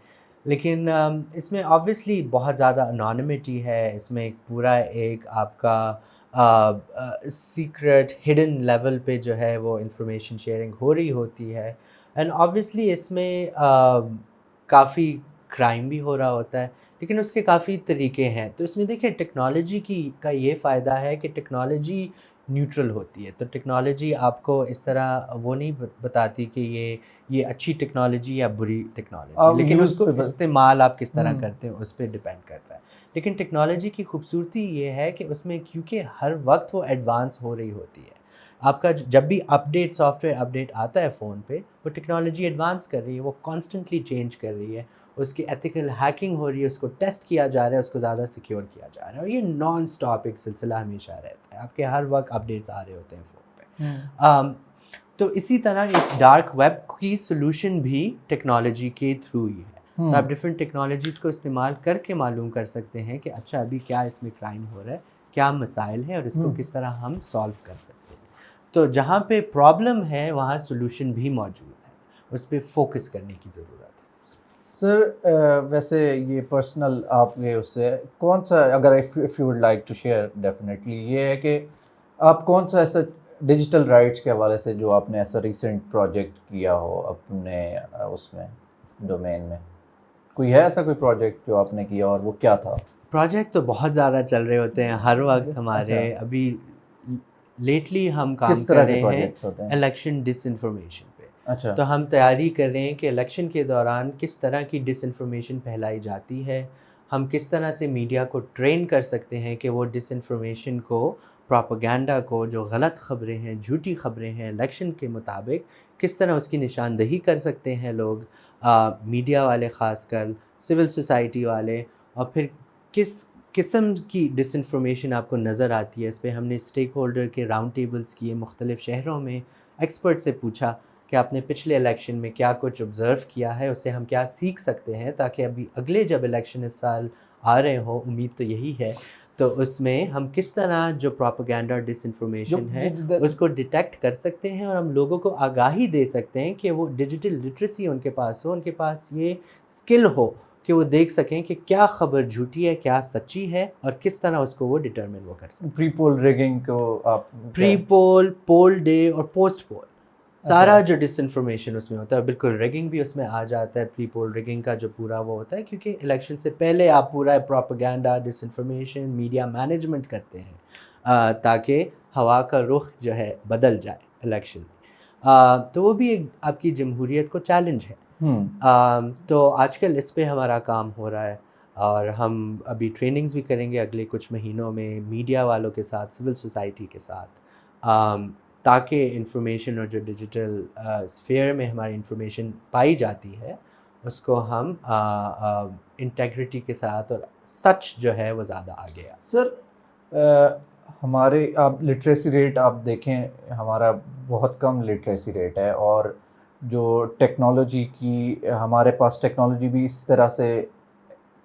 لیکن اس میں آبویسلی بہت زیادہ انانیمٹی ہے, اس میں ایک پورا ایک آپ کا سیکرٹ ہڈن لیول پہ جو ہے وہ انفارمیشن شیئرنگ ہو رہی ہوتی ہے. اینڈ آبویسلی اس میں کافی کرائم بھی ہو رہا ہوتا ہے, لیکن اس کے کافی طریقے ہیں. تو اس میں دیکھیں ٹیکنالوجی کا یہ فائدہ ہے کہ ٹیکنالوجی نیوٹرل ہوتی ہے. تو ٹیکنالوجی آپ کو اس طرح وہ نہیں بتاتی کہ یہ اچھی ٹیکنالوجی یا بری ٹیکنالوجی, لیکن اس کو استعمال آپ کس طرح کرتے ہیں اس پہ ڈپینڈ کرتا ہے. لیکن ٹیکنالوجی کی خوبصورتی یہ ہے کہ اس میں کیونکہ ہر وقت وہ ایڈوانس ہو رہی ہوتی ہے, آپ کا جب بھی اپڈیٹ سافٹ ویئر اپڈیٹ آتا ہے فون پہ, وہ ٹیکنالوجی ایڈوانس کر رہی ہے, وہ کانسٹنٹلی چینج کر رہی ہے, اس کی ایتھیکل ہیکنگ ہو رہی ہے, اس کو ٹیسٹ کیا جا رہا ہے, اس کو زیادہ سیکیور کیا جا رہا ہے, اور یہ نان اسٹاپ ایک سلسلہ ہمیشہ رہتا ہے, آپ کے ہر وقت اپڈیٹس آ رہے ہوتے ہیں فون پہ. تو اسی طرح اس ڈارک ویب کی سلوشن بھی ٹیکنالوجی کے تھرو ہی ہے. تو آپ ڈفرینٹ ٹیکنالوجیز کو استعمال کر کے معلوم کر سکتے ہیں کہ اچھا ابھی کیا اس میں کرائم ہو رہا ہے, کیا مسائل ہیں, اور اس کو کس طرح ہم سالو کر سکتے ہیں. تو جہاں پہ پرابلم ہے وہاں سلوشن بھی موجود ہے, اس پہ فوکس کرنے کی ضرورت ہے. سر ویسے یہ پرسنل آپ کے اس سے کون سا, اگر if you would like to share definitely, یہ ہے کہ آپ کون سا ایسا ڈیجیٹل رائٹس کے حوالے سے جو آپ نے ایسا ریسنٹ پروجیکٹ کیا ہو اپنے اس میں ڈومین میں، کوئی ہے ایسا کوئی پروجیکٹ جو آپ نے کیا اور وہ کیا تھا؟ پروجیکٹ تو بہت زیادہ چل رہے ہوتے ہیں ہر وقت ہمارے. ابھی لیٹلی ہم کام کس کر طرح کے رہے ہیں پروجیکٹس ہوتے ہیں؟ الیکشن ڈس انفارمیشن پہ. اچھا. تو ہم تیاری کر رہے ہیں کہ الیکشن کے دوران کس طرح کی ڈس انفارمیشن پھیلائی جاتی ہے، ہم کس طرح سے میڈیا کو ٹرین کر سکتے ہیں کہ وہ ڈس انفارمیشن کو، پراپیگنڈا کو، جو غلط خبریں ہیں، جھوٹی خبریں ہیں الیکشن کے مطابق، کس طرح اس کی نشاندہی کر سکتے ہیں لوگ، میڈیا والے خاص کر، سول سوسائٹی والے. اور پھر کس قسم کی ڈس انفارمیشن آپ کو نظر آتی ہے. اس پہ ہم نے اسٹیک ہولڈر کے راؤنڈ ٹیبلز کیے مختلف شہروں میں، ایکسپرٹ سے پوچھا کہ آپ نے پچھلے الیکشن میں کیا کچھ آبزرو کیا ہے، اسے ہم کیا سیکھ سکتے ہیں تاکہ ابھی اگلے جب الیکشن اس سال آ رہے ہوں، امید تو یہی ہے، تو اس میں ہم کس طرح جو پراپیگنڈا ڈس انفارمیشن ہے اس کو ڈیٹیکٹ کر سکتے ہیں اور ہم لوگوں کو آگاہی دے سکتے ہیں کہ وہ ڈیجیٹل لٹریسی ان کے پاس ہو، ان کے پاس یہ اسکل ہو کہ وہ دیکھ سکیں کہ کیا خبر جھوٹی ہے، کیا سچی ہے، اور کس طرح اس کو وہ ڈٹرمن وہ کر سکیں. پری پول ریگنگ کو آپ پری پول، پول ڈے اور پوسٹ پول، سارا جو ڈس انفارمیشن اس میں ہوتا ہے، بالکل ریگنگ بھی اس میں آ جاتا ہے. پری پول ریگنگ کا جو پورا وہ ہوتا ہے، کیونکہ الیکشن سے پہلے آپ پورا پراپیگنڈا ڈس انفارمیشن میڈیا مینجمنٹ کرتے ہیں تاکہ ہوا کا رخ جو ہے بدل جائے الیکشن میں. تو وہ بھی ایک آپ کی جمہوریت کو چیلنج ہے. تو آج کل اس پہ ہمارا کام ہو رہا ہے اور ہم ابھی ٹریننگز بھی کریں گے اگلے کچھ مہینوں میں میڈیا والوں کے ساتھ، سول سوسائٹی کے ساتھ، تاکہ انفارمیشن اور جو ڈیجیٹل اسفیئر میں ہماری انفارمیشن پائی جاتی ہے اس کو ہم انٹیگریٹی کے ساتھ، اور سچ جو ہے وہ زیادہ آگے آ. سر ہمارے آپ لٹریسی ریٹ آپ دیکھیں، ہمارا بہت کم لٹریسی ریٹ ہے، اور جو ٹیکنالوجی کی ہمارے پاس ٹیکنالوجی بھی اس طرح سے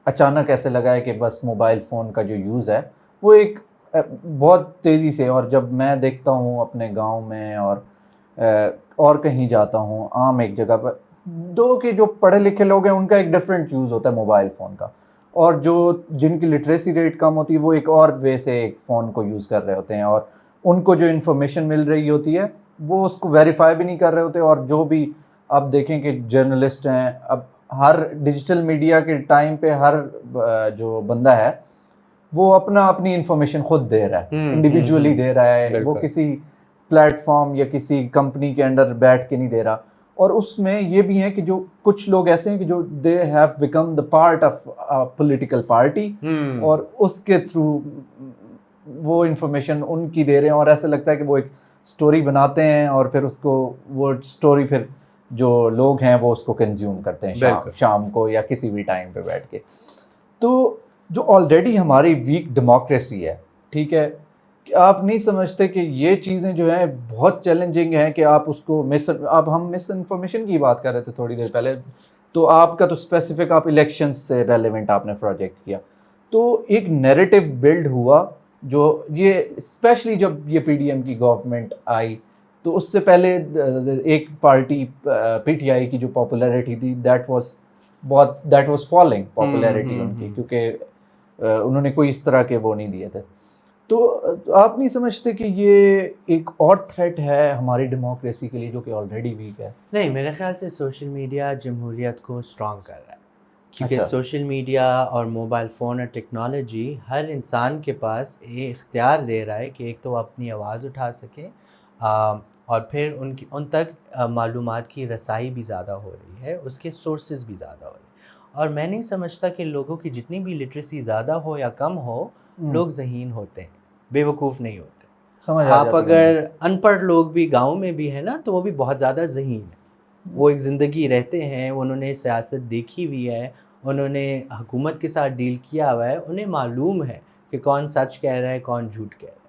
اچانک ایسے لگا ہے کہ بس موبائل فون کا جو یوز ہے وہ ایک بہت تیزی سے، اور جب میں دیکھتا ہوں اپنے گاؤں میں اور کہیں جاتا ہوں عام ایک جگہ پر، دو کہ جو پڑھے لکھے لوگ ہیں ان کا ایک ڈفرینٹ یوز ہوتا ہے موبائل فون کا، اور جو جن کی لٹریسی ریٹ کم ہوتی ہے وہ ایک اور وے سے ایک فون کو یوز کر رہے ہوتے ہیں، اور ان کو جو انفارمیشن مل رہی ہوتی ہے وہ اس کو ویریفائی بھی نہیں کر رہے ہوتے. اور جو بھی آپ دیکھیں کہ جرنلسٹ ہیں، اب ہر ڈیجیٹل میڈیا کے ٹائم پہ ہر جو بندہ ہے وہ اپنی انفارمیشن خود دے رہا ہے، انڈیویجولی دے رہا ہے، وہ کسی پلیٹ فارم یا کسی کمپنی کے انڈر بیٹھ کے نہیں دے رہا. اور اس میں یہ بھی ہے کہ جو کچھ لوگ ایسے ہیں کہ جو they have become the part of political party, اور اس کے تھرو وہ انفارمیشن ان کی دے رہے ہیں، اور ایسا لگتا ہے کہ وہ ایک سٹوری بناتے ہیں اور پھر اس کو وہ سٹوری پھر جو لوگ ہیں وہ اس کو کنزیوم کرتے ہیں شام کو یا کسی بھی ٹائم پہ بیٹھ کے. تو جو آلریڈی ہماری ویک ڈیموکریسی ہے، ٹھیک ہے، کہ آپ نہیں سمجھتے کہ یہ چیزیں جو ہیں بہت چیلنجنگ ہیں کہ آپ اس کو اب ہم مس انفارمیشن کی بات کر رہے تھے تھوڑی دیر پہلے، تو آپ کا تو اسپیسیفک آپ الیکشنز سے ریلیونٹ آپ نے پروجیکٹ کیا، تو ایک نیریٹو بلڈ ہوا جو یہ اسپیشلی جب یہ پی ڈی ایم کی گورنمنٹ آئی، تو اس سے پہلے ایک پارٹی پی ٹی آئی کی جو پاپولیرٹی تھی دیٹ واز فالنگ پاپولیرٹی ان کی، کیونکہ انہوں نے کوئی اس طرح کے وہ نہیں دیے تھے. تو آپ نہیں سمجھتے کہ یہ ایک اور تھریٹ ہے ہماری ڈیموکریسی کے لیے جو کہ آلریڈی ویک ہے؟ نہیں، میرے خیال سے سوشل میڈیا جمہوریت کو اسٹرانگ کر رہا ہے، کیونکہ سوشل میڈیا اور موبائل فون اور ٹیکنالوجی ہر انسان کے پاس یہ اختیار دے رہا ہے کہ ایک تو وہ اپنی آواز اٹھا سکے، اور پھر ان تک معلومات کی رسائی بھی زیادہ ہو رہی ہے، اس کے سورسز بھی زیادہ ہو رہے ہیں. اور میں نہیں سمجھتا کہ لوگوں کی جتنی بھی لٹریسی زیادہ ہو یا کم ہو، لوگ ذہین ہوتے ہیں، بے وقوف نہیں ہوتے. آپ اگر ان پڑھ لوگ بھی گاؤں میں بھی ہیں نا تو وہ بھی بہت زیادہ ذہین ہیں، وہ ایک زندگی رہتے ہیں، انہوں نے سیاست دیکھی ہوئی ہے، انہوں نے حکومت کے ساتھ ڈیل کیا ہوا ہے، انہیں معلوم ہے کہ کون سچ کہہ رہا ہے کون جھوٹ کہہ رہا ہے.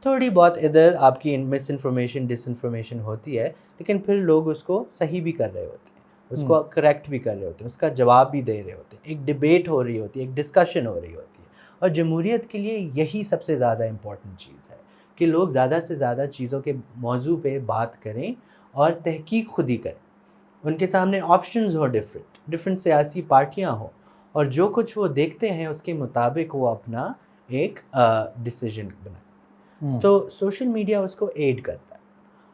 تھوڑی بہت ادھر آپ کی مس انفارمیشن ڈس انفارمیشن ہوتی ہے، لیکن پھر لوگ اس کو صحیح بھی کر رہے ہوتے ہیں، اس کو کریکٹ بھی کر رہے ہوتے ہیں، اس کا جواب بھی دے رہے ہوتے ہیں، ایک ڈیبیٹ ہو رہی ہوتی ہے، ایک ڈسکشن ہو رہی ہوتی ہے. اور جمہوریت کے لیے یہی سب سے زیادہ امپورٹنٹ چیز ہے کہ لوگ زیادہ سے زیادہ چیزوں کے موضوع پہ بات کریں اور تحقیق خود ہی کریں. ان کے سامنے آپشنز ہو، ڈفرینٹ سیاسی پارٹیاں ہوں، اور جو کچھ وہ دیکھتے ہیں اس کے مطابق وہ اپنا ایک ڈیسیجن بنائیں. تو سوشل میڈیا اس کو ایڈ کرتا ہے.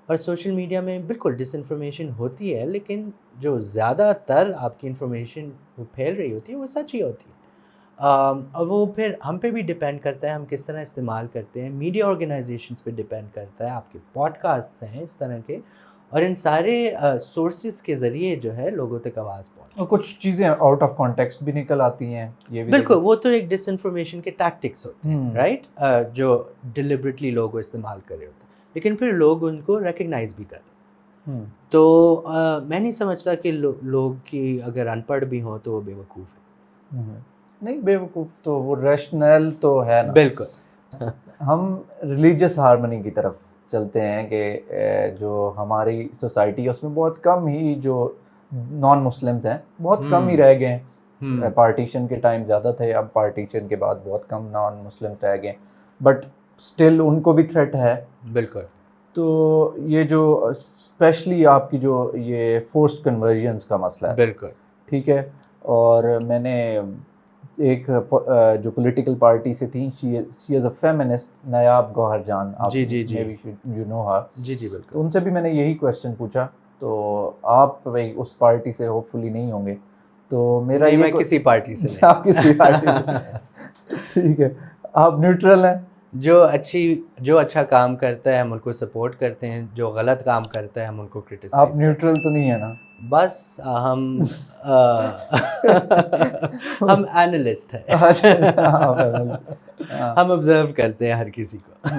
اور سوشل میڈیا میں بالکل ڈس انفارمیشن ہوتی ہے، لیکن جو زیادہ تر آپ کی انفارمیشن وہ پھیل رہی ہوتی ہے وہ سچ ہی ہوتی ہے۔ اور وہ پھر ہم پہ بھی ڈپینڈ کرتا ہے ہم کس طرح استعمال کرتے ہیں، میڈیا آرگنائزیشنس پہ ڈپینڈ کرتا ہے، آپ کے پوڈ کاسٹس ہیں اس طرح کے، اور ان سارے سورسز کے ذریعے جو ہے لوگوں تک آواز پہنچ۔ اور کچھ چیزیں آؤٹ آف کانٹیکسٹ بھی نکل آتی ہیں، یہ بھی بالکل، وہ تو ایک ڈس انفارمیشن کے ٹیکٹکس ہوتے ہیں، ہوں۔ رائٹ، جو ڈیلیبریٹلی لوگ استعمال کر رہے ہوتے ہیں، لیکن پھر لوگ ان کو ریکگنائز بھی کر رہے ہیں۔ تو میں نہیں سمجھتا کہ لوگ کی اگر ان پڑھ بھی ہوں تو وہ بے وقوف ہے۔ نہیں، بے وقوف تو وہ ریشنل تو ہے نا۔ بالکل۔ ہم ریلیجس ہارمنی کی طرف چلتے ہیں کہ جو ہماری سوسائٹی ہے اس میں بہت کم ہی جو نان مسلمز ہیں بہت کم ہی رہ گئے ہیں۔ پارٹیشن کے ٹائم زیادہ تھے، اب پارٹیشن کے بعد بہت کم نان مسلمز رہ گئے، بٹ اسٹل ان کو بھی تھریٹ ہے۔ بالکل۔ تو یہ جو اسپیشلی آپ کی جو یہ فورسڈ کنورژنس کا مسئلہ ہے، بالکل ٹھیک ہے، اور میں نے ایک جو پولیٹیکل پارٹی سے تھیں، شی از اے فیمنسٹ، نیاب گوہر جان، آپ جی یو نو ہر، جی بالکل۔ تو ان سے بھی میں نے یہی کویشچن پوچھا، تو آپ بھائی اس پارٹی سے ہوپ فلی نہیں ہوں گے، تو میرا یہ میں کسی پارٹی سے نہیں، آپ کسی پارٹی سے، ٹھیک ہے، آپ نیوٹرل ہیں، جو اچھا کام کرتا ہے ہم ان کو سپورٹ کرتے ہیں، جو غلط کام کرتا ہے ہم ان کو کرٹیسائز آپ کرتے ہیں۔ نیوٹرل تو نہیں ہے نا؟ بس ہم ہم اینالسٹ ہیں، ہم آبزرو کرتے ہیں ہر کسی کو۔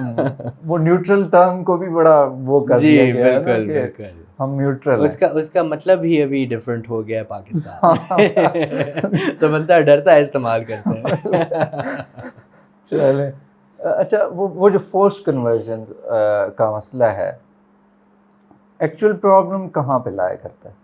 وہ نیوٹرل ٹرم کو بھی بڑا وہ کر دیا جی گیا ہے نا بالکل کہ بالکل، ہم نیوٹرل ہیں۔ اس کا مطلب ہی ابھی ڈفرینٹ ہو گیا ہے پاکستان میں، تو بندہ ڈرتا ہے استعمال کرتے ہیں۔ چلیں، اچھا، وہ جو فورسڈ کنورژن کا مسئلہ ہے، ایکچوئل پرابلم کہاں پہ لایا کرتا ہے؟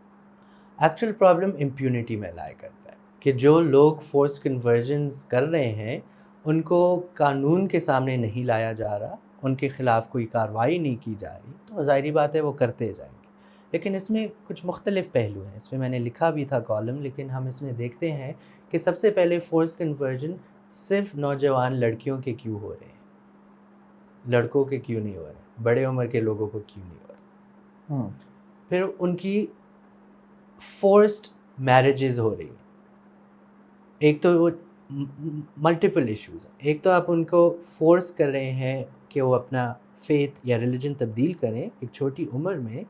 ایکچوئل پرابلم امپیونٹی میں لایا کرتا ہے، کہ جو لوگ فورسڈ کنورژنز کر رہے ہیں ان کو قانون کے سامنے نہیں لایا جا رہا، ان کے خلاف کوئی کارروائی نہیں کی جا رہی، تو ظاہری بات ہے وہ کرتے جائیں گے۔ لیکن اس میں کچھ مختلف پہلو ہیں، اس میں میں نے لکھا بھی تھا کالم، لیکن ہم اس میں دیکھتے ہیں کہ سب سے پہلے فورسڈ کنورژن صرف نوجوان لڑکیوں کے کیوں ہو رہے ہیں، لڑکوں کے کیوں نہیں ہو رہے، بڑے عمر کے لوگوں کو کیوں نہیں ہو رہے۔ پھر ان کی فورسڈ میرجز ہو رہی ہیں، ایک تو وہ ملٹیپل ایشوز ہیں، ایک تو آپ ان کو فورس کر رہے ہیں کہ وہ اپنا فیتھ یا ریلیجن تبدیل کریں ایک چھوٹی عمر میں،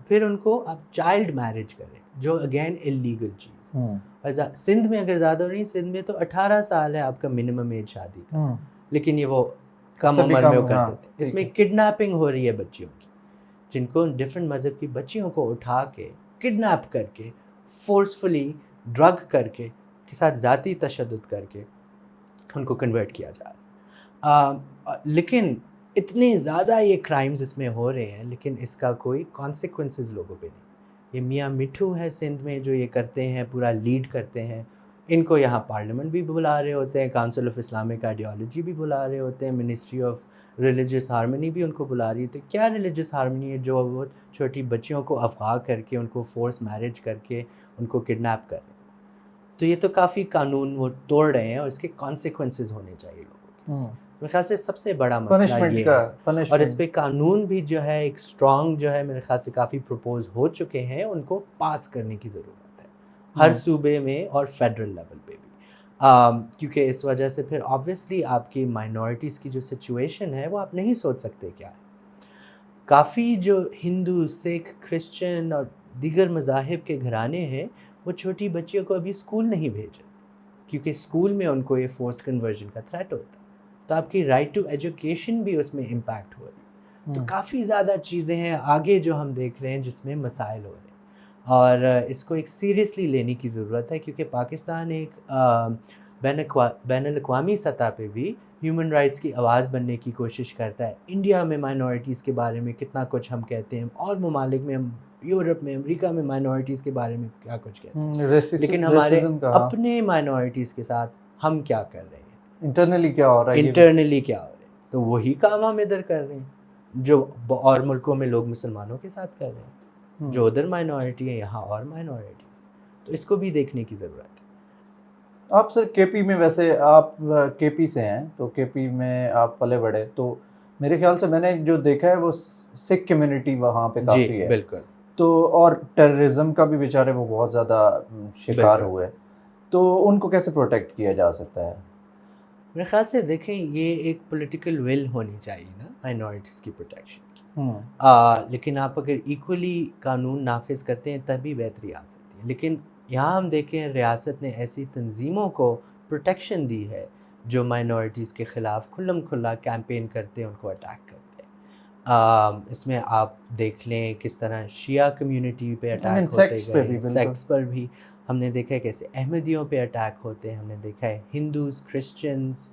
پھر ان کو آپ چائلڈ میرج کریں جو اگین اللیگل چیز ہے۔ اور سندھ میں اگر زیادہ ہو رہی ہیں، سندھ میں تو 18 سال ہے آپ کا منیمم ایج شادی کا، لیکن یہ وہ کم عمر میں وہ کر دیتے ہیں۔ اس میں کڈنیپنگ ہو رہی ہے بچیوں کی، جن کو ڈفرینٹ مذہب کی بچیوں کو اٹھا کے کڈنیپ کر کے فورسفلی ڈرگ کر کے ساتھ ذاتی تشدد کر کے ان کو کنورٹ کیا جا رہا ہے۔ لیکن اتنے زیادہ یہ کرائمز اس میں ہو رہے ہیں، لیکن اس کا کوئی کانسیکوینسز لوگوں پہ نہیں۔ یہ میاں مٹھو ہے سندھ میں جو یہ کرتے ہیں، پورا لیڈ کرتے ہیں، ان کو یہاں پارلیمنٹ بھی بلا رہے ہوتے ہیں، کاؤنسل آف اسلامک آئیڈیالوجی بھی بلا رہے ہوتے ہیں، منسٹری آف ریلیجس ہارمنی بھی ان کو بلا رہی ہے۔ تو کیا ریلیجس ہارمنی ہے جو وہ چھوٹی بچیوں کو اغوا کر کے ان کو فورس میرج کر کے ان کو کڈنیپ کر رہے ہیں؟ تو یہ تو کافی قانون وہ توڑ رہے ہیں، اور اس کے کانسیکوینسز ہونے چاہیے لوگوں کے۔ میرے خیال سے سب سے بڑا مسئلہ یہ ہے، اور اس پہ قانون بھی جو ہے ایک اسٹرانگ جو ہے میرے خیال سے کافی پروپوز ہو چکے ہیں، ان کو پاس کرنے کی ضرورت ہے ہر صوبے میں اور فیڈرل لیول پہ بھی، کیونکہ اس وجہ سے پھر آبویسلی آپ کی مائنورٹیز کی جو سچویشن ہے وہ آپ نہیں سوچ سکتے کیا ہے۔ کافی جو ہندو، سکھ، کرسچن اور دیگر مذاہب کے گھرانے ہیں وہ چھوٹی بچیوں کو ابھی اسکول نہیں بھیجے، کیونکہ اسکول میں ان کو یہ فورسڈ کنورژن کا تھریٹ ہوتا ہے، تو آپ کی رائٹ ٹو ایجوکیشن بھی اس میں امپیکٹ ہو رہی ہے۔ تو کافی زیادہ چیزیں ہیں آگے جو ہم دیکھ رہے ہیں جس میں مسائل ہو رہے ہیں، اور اس کو ایک سیریسلی لینے کی ضرورت ہے، کیونکہ پاکستان ایک بین الاقوامی سطح پہ بھی ہیومن رائٹس کی آواز بننے کی کوشش کرتا ہے۔ انڈیا میں مائنورٹیز کے بارے میں کتنا کچھ ہم کہتے ہیں، اور ممالک میں، یورپ میں، امریکہ میں مائنورٹیز کے بارے میں کیا کچھ کہتے ہیں، لیکن ہمارے اپنے مائنورٹیز کے ساتھ ہم کیا کر رہے ہیں، انٹرنلی کیا ہو رہا ہے، انٹرنلی کیا ہو رہا ہے، تو وہی کام ہم ادھر کر رہے ہیں جو اور ملکوں میں لوگ مسلمانوں کے ساتھ کر رہے ہیں، جو ادھر مائنورٹی ہے یہاں اور مائنورٹیز ہیں، تو اس کو بھی دیکھنے کی ضرورت ہے۔ آپ سر کے پی میں، ویسے آپ کے پی سے ہیں تو کے پی میں آپ پلے بڑھے، تو میرے خیال سے میں نے جو دیکھا ہے وہ سکھ کمیونٹی وہاں پہ کافی جی ہے بالکل تو، اور ٹیررزم کا بھی بیچارے وہ بہت زیادہ شکار بالکل ہوئے، تو ان کو کیسے پروٹیکٹ کیا جا سکتا ہے؟ میرے خیال سے دیکھیں یہ ایک پولیٹیکل ول ہونی چاہیے نا مائنورٹیز کی پروٹیکشن کی، لیکن آپ اگر ایکولی قانون نافذ کرتے ہیں تبھی بہتری آ سکتی ہے. لیکن یہاں ہم دیکھیں ریاست نے ایسی تنظیموں کو پروٹیکشن دی ہے جو مائنورٹیز کے خلاف کھلم کھلا کیمپین کرتے ہیں، ان کو اٹیک کرتے ہیں. اس میں آپ دیکھ لیں کس طرح شیعہ کمیونٹی پہ اٹیک ہوتے سیکٹس پہ بھی گئے، بالکل. سیکٹس پر بھی ہم نے دیکھا ہے کیسے احمدیوں پہ اٹیک ہوتے ہیں، ہم نے دیکھا ہے ہندوز، کرسچنز،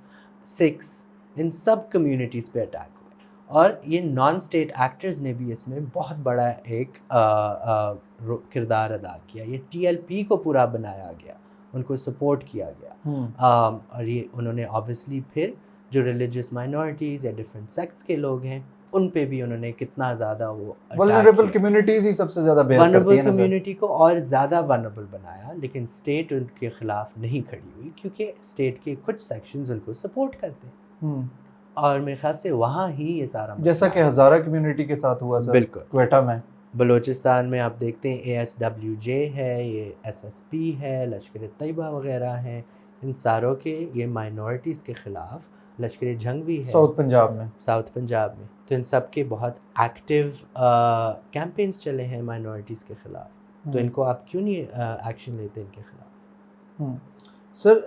سکھس، ان سب کمیونٹیز پہ اٹیک ہوئے. اور یہ نان اسٹیٹ ایکٹرز نے بھی اس میں بہت بڑا ایک کردار ادا کیا. یہ ٹی ایل پی کو پورا بنایا گیا، ان کو سپورٹ کیا گیا. اور یہ انہوں نے آبویسلی پھر جو ریلیجیس مائنورٹیز یا ڈفرینٹ سیکٹس کے لوگ ہیں ان پہ بھی انہوں نے کتنا زیادہ وہ ولنریبل کمیونٹیز ہی سب سے زیادہ بیئر کرتی ونربل ہیں نا سر. کمیونٹی کو اور زیادہ ونربل بنایا، لیکن اسٹیٹ ان کے خلاف نہیں کھڑی ہوئی کیونکہ اسٹیٹ کے کچھ سیکشنز ان کو سپورٹ کرتے ہیں. اور میرے خیال سے وہاں ہی یہ سارا جیسا کہ ہزارہ کمیونٹی کے ساتھ ہوا سر بالکل کوئٹہ میں. بلوچستان میں آپ دیکھتے ہیں ASWJ ہے، یہ SSP ہے، لشکر طیبہ وغیرہ ہیں، ان ساروں کے یہ مائنورٹیز کے خلاف لشکر جنگ بھی ہے ساؤتھ پنجاب میں. ساؤتھ پنجاب میں. تو ان سب کے بہت ایکٹیو کیمپینز چلے ہیں مائنورٹیز کے خلاف. تو ان کو آپ کیوں نہیں ایکشن لیتے ان کے خلاف؟ سر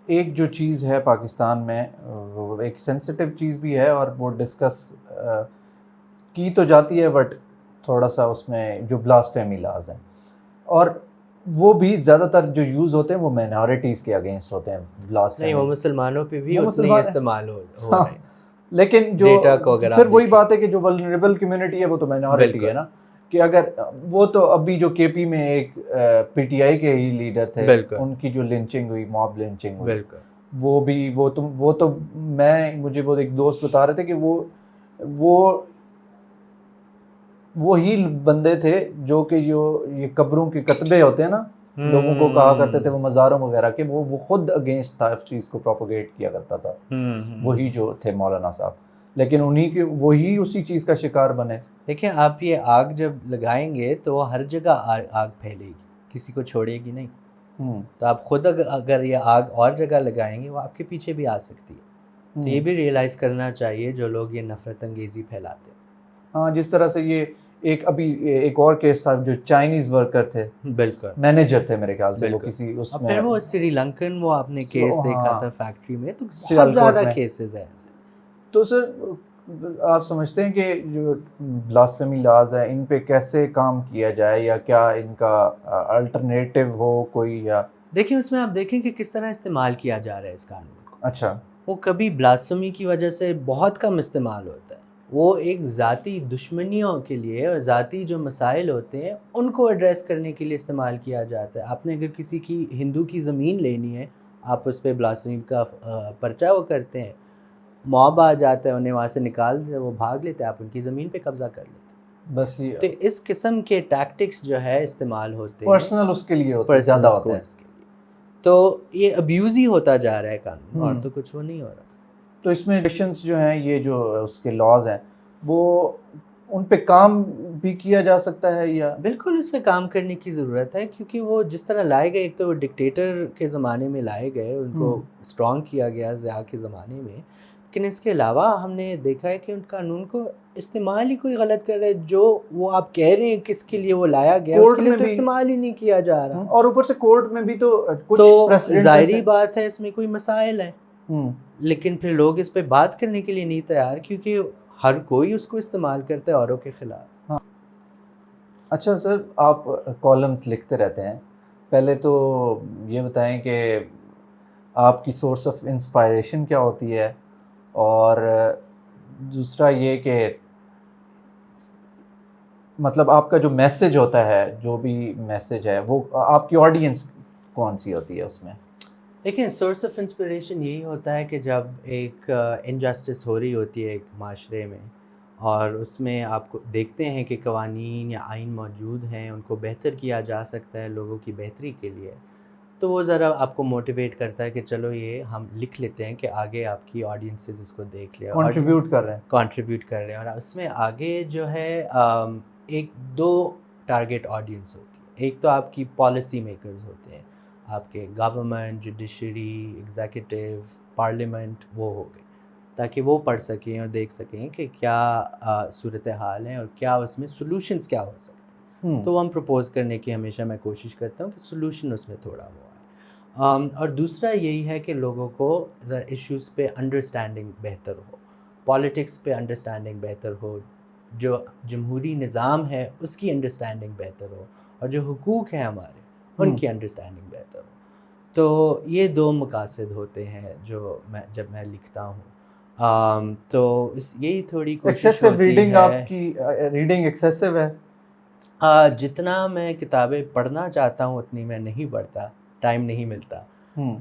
ایک جو چیز ہے پاکستان میں وہ ایک سینسٹیو چیز بھی ہے اور وہ ڈسکس کی تو جاتی ہے بٹ تھوڑا سا اس میں جو بلاسفیمی لاز ہیں اور وہ بھی زیادہ تر جو یوز ہوتے ہیں وہ مائنورٹیز کے اگینسٹ ہوتے ہیں. نہیں، وہ مسلمانوں پہ بھی وہ اتنے ہی استعمال ہو رہے ہیں. لیکن جو ڈیٹا کو اگر پھر آپ وہی دیکھیں بات ہے کہ جو ولنریبل کمیونٹی ہے وہ تو مائنورٹی ہے نا، کہ اگر وہ تو ابھی جو کے پی میں ایک PTI کے ہی لیڈر تھے ان کی جو لنچنگ ہوئی، موب لنچنگ ہوئی، وہ بھی وہ تو مجھے وہ ایک دوست بتا رہے تھے کہ وہی بندے تھے جو کہ یہ قبروں کے کتبے ہوتے ہیں نا، لوگوں کو کہا کرتے تھے وہ مزاروں وغیرہ کے، وہ خود اگینسٹ تھا اس چیز کو پروپوگیٹ کیا کرتا تھا. وہی جو تھے مولانا صاحب، لیکن وہی اسی چیز کا شکار بنے. دیکھیں آپ یہ آگ جب لگائیں گے تو وہ ہر جگہ آگ پھیلے گی، کسی کو چھوڑے گی نہیں. تو آپ خود اگر یہ آگ اور جگہ لگائیں گے وہ آپ کے پیچھے بھی آ سکتی ہے. تو یہ بھی ریئلائز کرنا چاہیے جو لوگ یہ نفرت انگیزی پھیلاتے ہیں. ہاں، جس طرح سے یہ ابھی ایک اور کیس تھا جو چائنیز ورکر تھے، بالکل مینیجر تھے میرے خیال سے، وہ کسی اس میں، پھر وہ سری لنکن وہ آپ نے کیس دیکھا تھا فیکٹری میں، تو سیال بہت زیادہ کوٹ میں کیسز ہیں ایسے. تو سر آپ سمجھتے ہیں کہ جو بلاسفیمی لاز ہیں ان پہ کیسے کام کیا جائے، یا کیا ان کا الٹرنیٹو ہو کوئی؟ یا دیکھیں اس میں آپ دیکھیں کہ کس طرح استعمال کیا جا رہا ہے اس قانون کو. اچھا، وہ کبھی بلاسفیمی کی وجہ سے بہت کم استعمال ہوتا ہے، وہ ایک ذاتی دشمنیوں کے لیے اور ذاتی جو مسائل ہوتے ہیں ان کو ایڈریس کرنے کے لیے استعمال کیا جاتا ہے. آپ نے اگر کسی کی ہندو کی زمین لینی ہے، آپ اس پہ بلاسفیمی کا پرچہ وہ کرتے ہیں، موب آ جاتا ہے، انہیں وہاں سے نکال دیتے، وہ بھاگ لیتے ہیں، آپ ان کی زمین پہ قبضہ کر لیتے ہیں. بس یہ تو اس قسم کے ٹیکٹکس جو ہے استعمال ہوتے ہیں پرسنل اس کے لیے ہوتے زیادہ ہوتے ہیں. تو یہ ابیوز ہی ہوتا جا رہا ہے قانون، اور تو کچھ وہ نہیں ہو رہا. تو اس میں ریلیشنز جو ہیں، یہ جو اس کے لاز ہیں، وہ ان پہ کام بھی کیا جا سکتا ہے یا؟ بالکل اس پہ کام کرنے کی ضرورت ہے، کیونکہ وہ جس طرح لائے گئے، ایک تو وہ ڈکٹیٹر کے زمانے میں لائے گئے، ان کو اسٹرانگ کیا گیا ضیاء کے زمانے میں، لیکن اس کے علاوہ ہم نے دیکھا ہے کہ ان قانون کو استعمال ہی کوئی غلط کر رہا ہے. جو وہ آپ کہہ رہے ہیں کس کے لیے وہ لایا گیا، اس کے لیے تو استعمال ہی نہیں کیا جا رہا. اور اوپر سے کورٹ میں بھی تو کچھ تو ظاہری بات ہے اس میں کوئی مسائل ہیں، لیکن پھر لوگ اس پہ بات کرنے کے لیے نہیں تیار، کیونکہ ہر کوئی اس کو استعمال کرتا ہے اوروں کے خلاف. اچھا سر، آپ کالمز لکھتے رہتے ہیں، پہلے تو یہ بتائیں کہ آپ کی سورس آف انسپائریشن کیا ہوتی ہے، اور دوسرا یہ کہ مطلب آپ کا جو میسج ہوتا ہے، جو بھی میسج ہے، وہ آپ کی آڈینس کون سی ہوتی ہے اس میں؟ دیکھیں سورس آف انسپریشن یہی ہوتا ہے کہ جب ایک انجسٹس ہو رہی ہوتی ہے ایک معاشرے میں، اور اس میں آپ کو دیکھتے ہیں کہ قوانین یا آئین موجود ہیں، ان کو بہتر کیا جا سکتا ہے لوگوں کی بہتری کے لیے، تو وہ ذرا آپ کو موٹیویٹ کرتا ہے کہ چلو یہ ہم لکھ لیتے ہیں کہ آگے آپ کی آڈینسز اس کو دیکھ لیں، کنٹریبیوٹ کر رہے ہیں. کنٹریبیوٹ کر رہے ہیں. اور اس میں آگے جو ہے ایک دو ٹارگیٹ آڈینس ہوتی ہے. ایک تو آپ کی پالیسی میکرز ہوتے ہیں، آپ کے گورنمنٹ، جوڈیشری، ایگزیکٹو، پارلیمنٹ، وہ ہو گئے، تاکہ وہ پڑھ سکیں اور دیکھ سکیں کہ کیا صورتحال ہیں اور کیا اس میں سلوشنز کیا ہو سکتے ہیں. تو وہ ہم پروپوز کرنے کی ہمیشہ میں کوشش کرتا ہوں کہ سلوشن اس میں تھوڑا ہوا ہے. اور دوسرا یہی ہے کہ لوگوں کو ایشوز پہ انڈرسٹینڈنگ بہتر ہو، پالیٹکس پہ انڈرسٹینڈنگ بہتر ہو، جو جمہوری نظام ہے اس کی انڈرسٹینڈنگ بہتر ہو، اور جو حقوق ہیں ہمارے ان کی انڈرسٹینڈنگ بہتر ہو. تو یہ دو مقاصد ہوتے ہیں جو جب میں لکھتا ہوں. تو یہی تھوڑی کوشش ایکسیسو ہوتی ریڈنگ، ہے. آپ کی ریڈنگ ایکسیسو ہے؟ جتنا میں کتابیں پڑھنا چاہتا ہوں اتنی میں نہیں پڑھتا، ٹائم نہیں ملتا.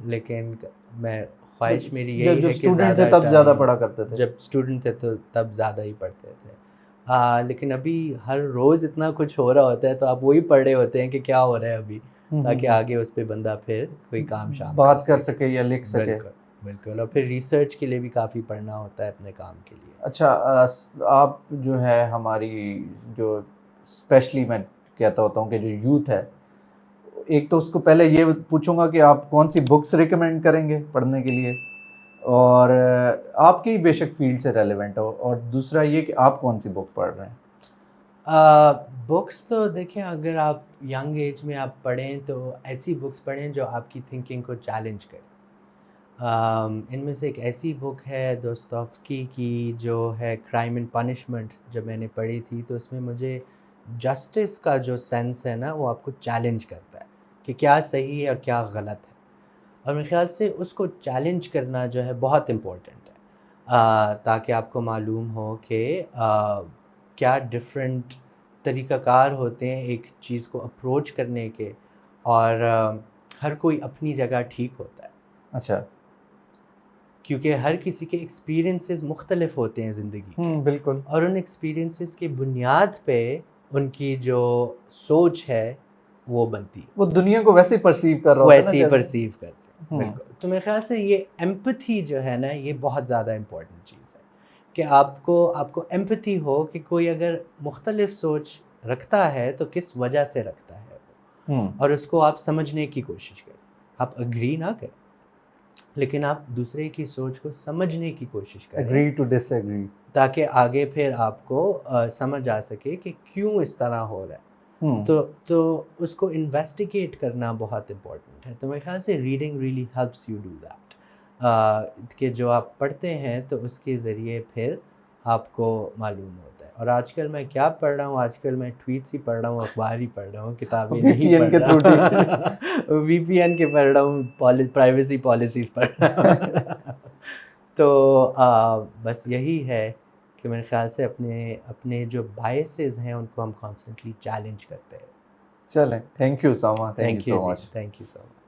لیکن میں خواہش میری یہی ہے کہ اسٹوڈنٹ تھے تب زیادہ پڑھا کرتے تھے. جب اسٹوڈنٹ تھے تو تب زیادہ ہی پڑھتے تھے. لیکن ابھی ہر روز اتنا کچھ ہو رہا ہوتا ہے تو آپ وہی پڑھ رہے ہوتے ہیں کہ کیا ہو رہا ہے ابھی، تاکہ آگے اس پہ بندہ پھر کوئی کام شام بات کر سکے یا لکھ سکے. بالکل بالکل. اور پھر ریسرچ کے لیے بھی کافی پڑھنا ہوتا ہے اپنے کام کے لیے. اچھا، آپ جو ہے ہماری جو اسپیشلی میں کہتا ہوتا ہوں کہ جو یوتھ ہے، ایک تو اس کو پہلے یہ پوچھوں گا کہ آپ کون سی بکس ریکمینڈ کریں گے پڑھنے کے لیے، اور آپ کی بے شک فیلڈ سے ریلیونٹ ہو، اور دوسرا یہ کہ آپ کون سی بک پڑھ رہے ہیں. بکس تو دیکھیں، اگر آپ ینگ ایج میں آپ پڑھیں تو ایسی بکس پڑھیں جو آپ کی تھنکنگ کو چیلنج کریں. ان میں سے ایک ایسی بک ہے دوستوفسکی کی جو ہے کرائم اینڈ پنشمنٹ. جب میں نے پڑھی تھی تو اس میں مجھے جسٹس کا جو سینس ہے نا وہ آپ کو چیلنج کرتا ہے کہ کیا صحیح ہے اور کیا غلط ہے. اور میرے خیال سے اس کو چیلنج کرنا جو ہے بہت امپورٹنٹ ہے، تاکہ آپ کو معلوم ہو کہ کیا ڈفرینٹ طریقہ کار ہوتے ہیں ایک چیز کو اپروچ کرنے کے، اور ہر کوئی اپنی جگہ ٹھیک ہوتا ہے. اچھا. کیونکہ ہر کسی کے ایکسپیرینسز مختلف ہوتے ہیں زندگی کے، بالکل. اور ان ایکسپیرینسز کی بنیاد پہ ان کی جو سوچ ہے وہ بنتی ہے، وہ دنیا کو ویسے پرسیو کر رہا وہ ہوتا ہے نا، ایسے ہی جیسے پرسیو کرتے ہیں. بالکل. تو میرے خیال سے یہ ایمپتھی جو ہے نا یہ بہت زیادہ امپورٹنٹ چیز ہے، کہ آپ کو ایمپتھی ہو کہ کوئی اگر مختلف سوچ رکھتا ہے تو کس وجہ سے رکھتا ہے وہ، اور اس کو آپ سمجھنے کی کوشش کریں. آپ اگری نہ کریں، لیکن آپ دوسرے کی سوچ کو سمجھنے کی کوشش کریں، اگری ٹو ڈس ایگری، تاکہ آگے پھر آپ کو سمجھ آ سکے کہ کیوں اس طرح ہو رہا ہے. تو اس کو انویسٹیگیٹ کرنا بہت امپورٹنٹ ہے. تو میرے خیال سے reading really helps you do that, کہ جو آپ پڑھتے ہیں تو اس کے ذریعے پھر آپ کو معلوم ہوتا ہے. اور آج کل میں کیا پڑھ رہا ہوں، آج کل میں ٹویٹس ہی پڑھ رہا ہوں، اخبار ہی پڑھ رہا ہوں، کتابیں نہیں پڑھ رہا. وی پی این کے پڑھ رہا ہوں، پرائیویسی پالیسیز پڑھ رہا ہوں. تو بس یہی ہے کہ میرے خیال سے اپنے جو بائسز ہیں ان کو ہم کانسٹنٹلی چیلنج کرتے ہیں. چلیں، thank you so much. Thank you so much.